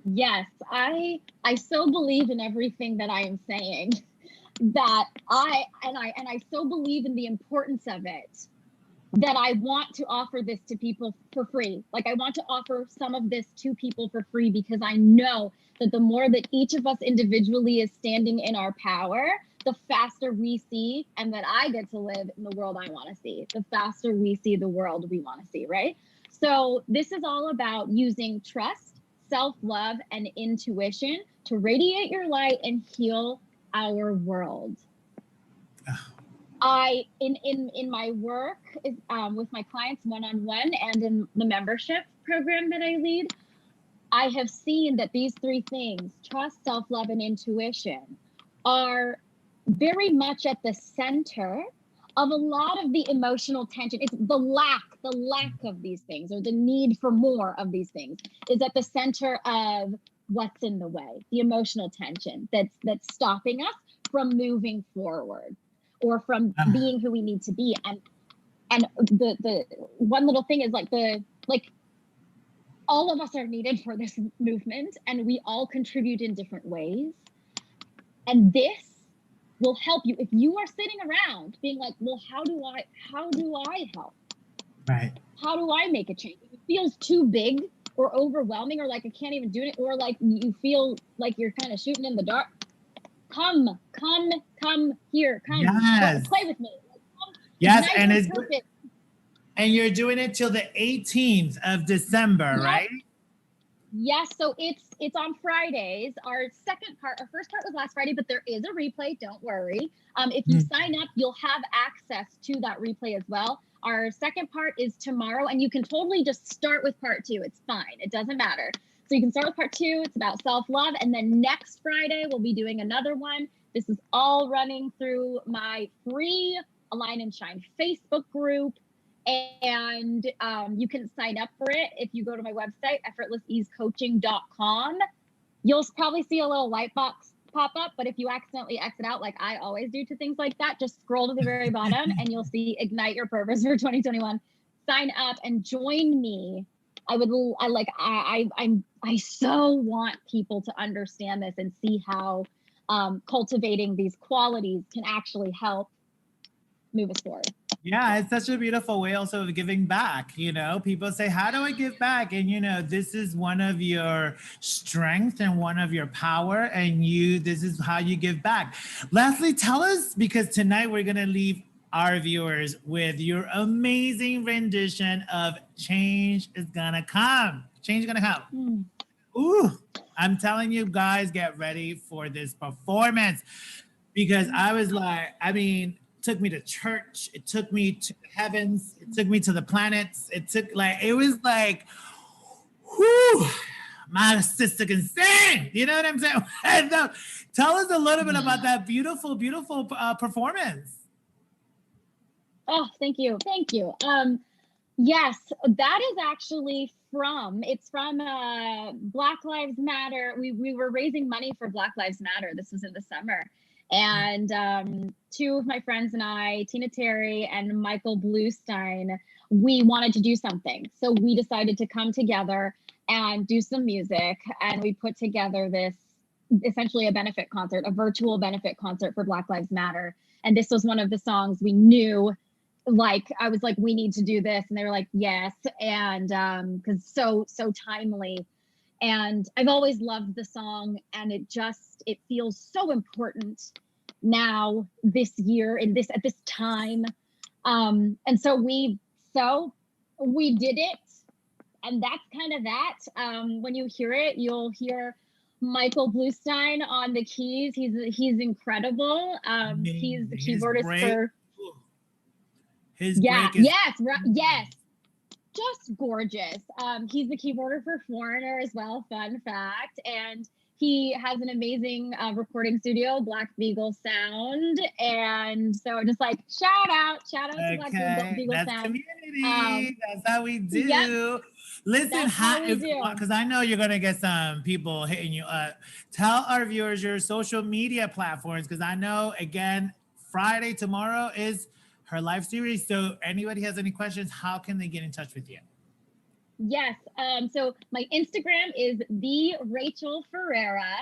Yes, I so believe in everything that I am saying, that I so believe in the importance of it, that I want to offer this to people for free. Like, I want to offer some of this to people for free, because I know that the more that each of us individually is standing in our power, the faster we see, and that I get to live in the world I want to see, the faster we see the world we want to see, right? So this is all about using trust, self-love, and intuition to radiate your light and heal our world. I, in my work with my clients one-on-one and in the membership program that I lead, I have seen that these three things, trust, self-love, and intuition, are very much at the center of a lot of the emotional tension. It's the lack of these things, or the need for more of these things, is at the center of what's in the way, the emotional tension that's stopping us from moving forward, or from being who we need to be. And the one little thing is like all of us are needed for this movement, and we all contribute in different ways. And this will help you if you are sitting around being like, well, how do I help? Right. How do I make a change? If it feels too big or overwhelming, or like I can't even do it, or like you feel like you're kind of shooting in the dark, come here, yes. play with me. Yes, and you're doing it till the 18th of December, yes. Right? Yes, so it's on Fridays. Our first part was last Friday, but there is a replay, don't worry. If you sign up, you'll have access to that replay as well. Our second part is tomorrow, and you can totally just start with part 2. It's fine, it doesn't matter. So you can start with part 2, it's about self-love, and then next Friday, we'll be doing another one. This is all running through my free Align and Shine Facebook group. And you can sign up for it if you go to my website, effortlesseasecoaching.com. You'll probably see a little light box pop up, but if you accidentally exit out, like I always do to things like that, just scroll to the very bottom and you'll see Ignite Your Purpose for 2021. Sign up and join me. I so want people to understand this and see how cultivating these qualities can actually help move us forward. Yeah, it's such a beautiful way also of giving back. People say, how do I give back? And this is one of your strengths and one of your power, and this is how you give back. Leslie, tell us, because tonight we're going to leave our viewers with your amazing rendition of Change is Gonna Come. Change is Gonna Come. Ooh, I'm telling you guys, get ready for this performance, because I was like, took me to church, it took me to the heavens, it took me to the planets, it was like, whoo, my sister can sing, you know what I'm saying? And, tell us a little bit about that beautiful performance. Oh, thank you. Yes, that is actually from Black Lives Matter. We were raising money for Black Lives Matter. This was in the summer. And two of my friends and I, Tina Terry and Michael Bluestein, we wanted to do something. So we decided to come together and do some music. And we put together this, essentially a benefit concert, a virtual benefit concert for Black Lives Matter. And this was one of the songs we knew, I was like, we need to do this. And they were like, yes. And because so timely. And I've always loved the song, and it feels so important now, this year, at this time. And so we did it, and that's kind of that. When you hear it, you'll hear Michael Bluestein on the keys. He's incredible. He's the keyboardist for his break is yes, just gorgeous. He's the keyboarder for Foreigner as well, fun fact. And he has an amazing recording studio, Black Beagle Sound. And so just like shout out to Black Beagle Sound. Community. That's how we do. Yep. Listen, because I know you're going to get some people hitting you up. Tell our viewers your social media platforms, because I know, again, Friday, tomorrow is her live series. So anybody has any questions, how can they get in touch with you? Yes. So my Instagram is the Rachael Ferrara.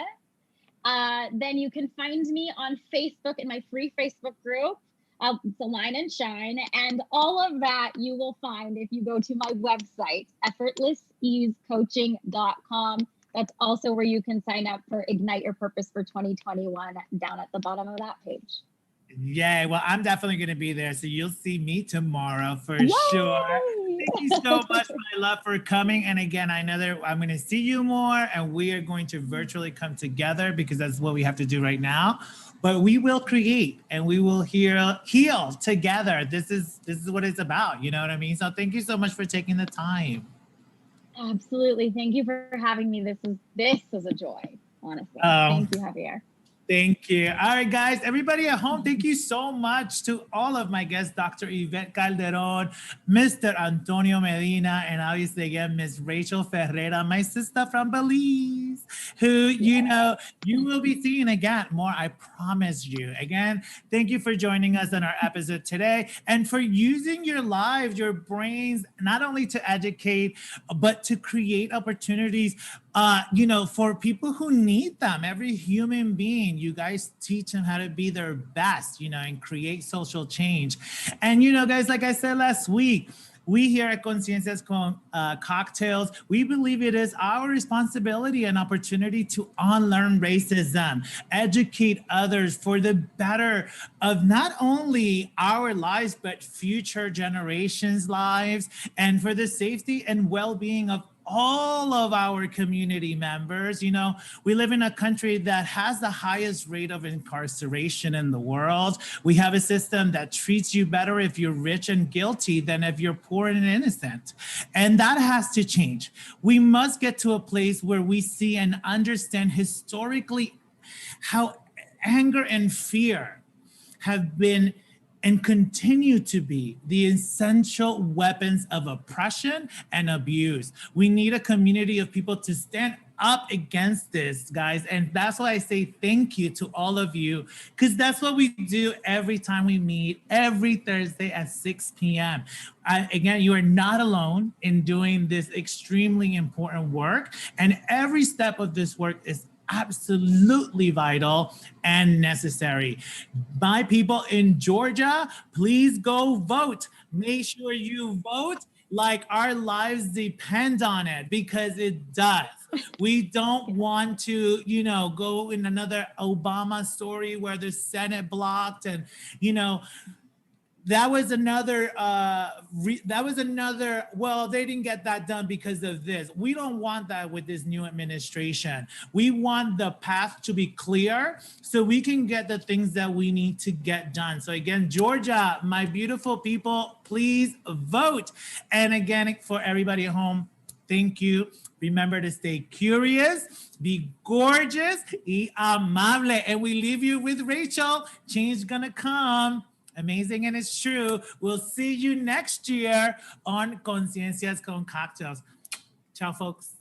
Then you can find me on Facebook in my free Facebook group, The Line and Shine. And all of that you will find if you go to my website, effortlesseasecoaching.com. That's also where you can sign up for Ignite Your Purpose for 2021 down at the bottom of that page. Yeah, well, I'm definitely going to be there. So you'll see me tomorrow for sure. Thank you so much, my love, for coming. And again, I know that I'm going to see you more, and we are going to virtually come together because that's what we have to do right now. But we will create and we will heal together. This is what it's about. You know what I mean? So thank you so much for taking the time. Absolutely. Thank you for having me. This is a joy, honestly. Thank you, Javier. Thank you. All right, guys, everybody at home, thank you so much to all of my guests, Dr. Yvette Calderon, Mr. Antonio Medina, and obviously, again, Miss Rachael Ferrara, my sister from Belize, who, you know, you will be seeing again more, I promise you. Again, thank you for joining us on our episode today and for using your lives, your brains, not only to educate, but to create opportunities you know, for people who need them. Every human being, you guys teach them how to be their best, you know, and create social change. And, you know, guys, like I said last week, we here at Conciencias Con Cocktails, we believe it is our responsibility and opportunity to unlearn racism, educate others for the better of not only our lives, but future generations' lives, and for the safety and well-being of all of our community members. You know, we live in a country that has the highest rate of incarceration in the world. We have a system that treats you better if you're rich and guilty than if you're poor and innocent. And that has to change. We must get to a place where we see and understand historically how anger and fear have been and continue to be the essential weapons of oppression and abuse. We need a community of people to stand up against this, guys. And that's why I say thank you to all of you, because that's what we do every time we meet, every Thursday at 6 p.m. Again, you are not alone in doing this extremely important work. And every step of this work is absolutely vital and necessary. My people in Georgia, please go vote. Make sure you vote like our lives depend on it, because it does. We don't want to, you know, go in another Obama story where the Senate blocked and, you know, that was another, well, they didn't get that done because of this. We don't want that with this new administration. We want the path to be clear so we can get the things that we need to get done. So again, Georgia, my beautiful people, please vote. And again, for everybody at home, thank you. Remember to stay curious, be gorgeous, y amable. And we leave you with Rachael. Change gonna come. Amazing, and it's true. We'll see you next year on Conciencias Con Cocktails. Ciao, folks.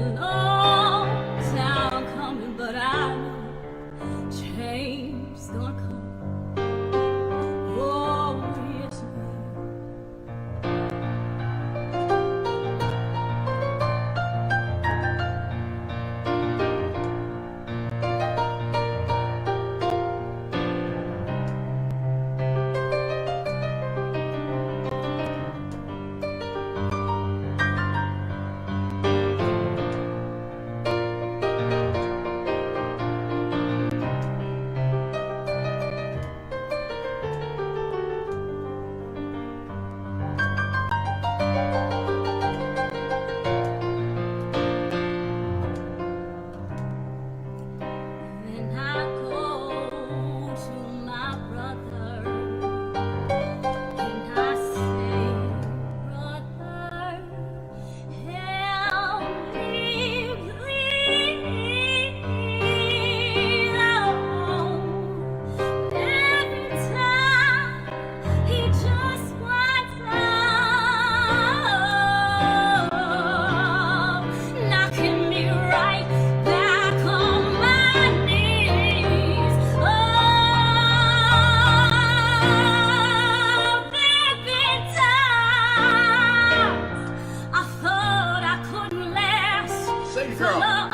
a long time coming, but I know change's gonna come. Oh, yes, it will. Then I go to my brother and I say, brother, help me please. Oh, every time he just winds up, knocking me right back on my knees. Oh, baby, times I thought I couldn't last. Sing, For girl. love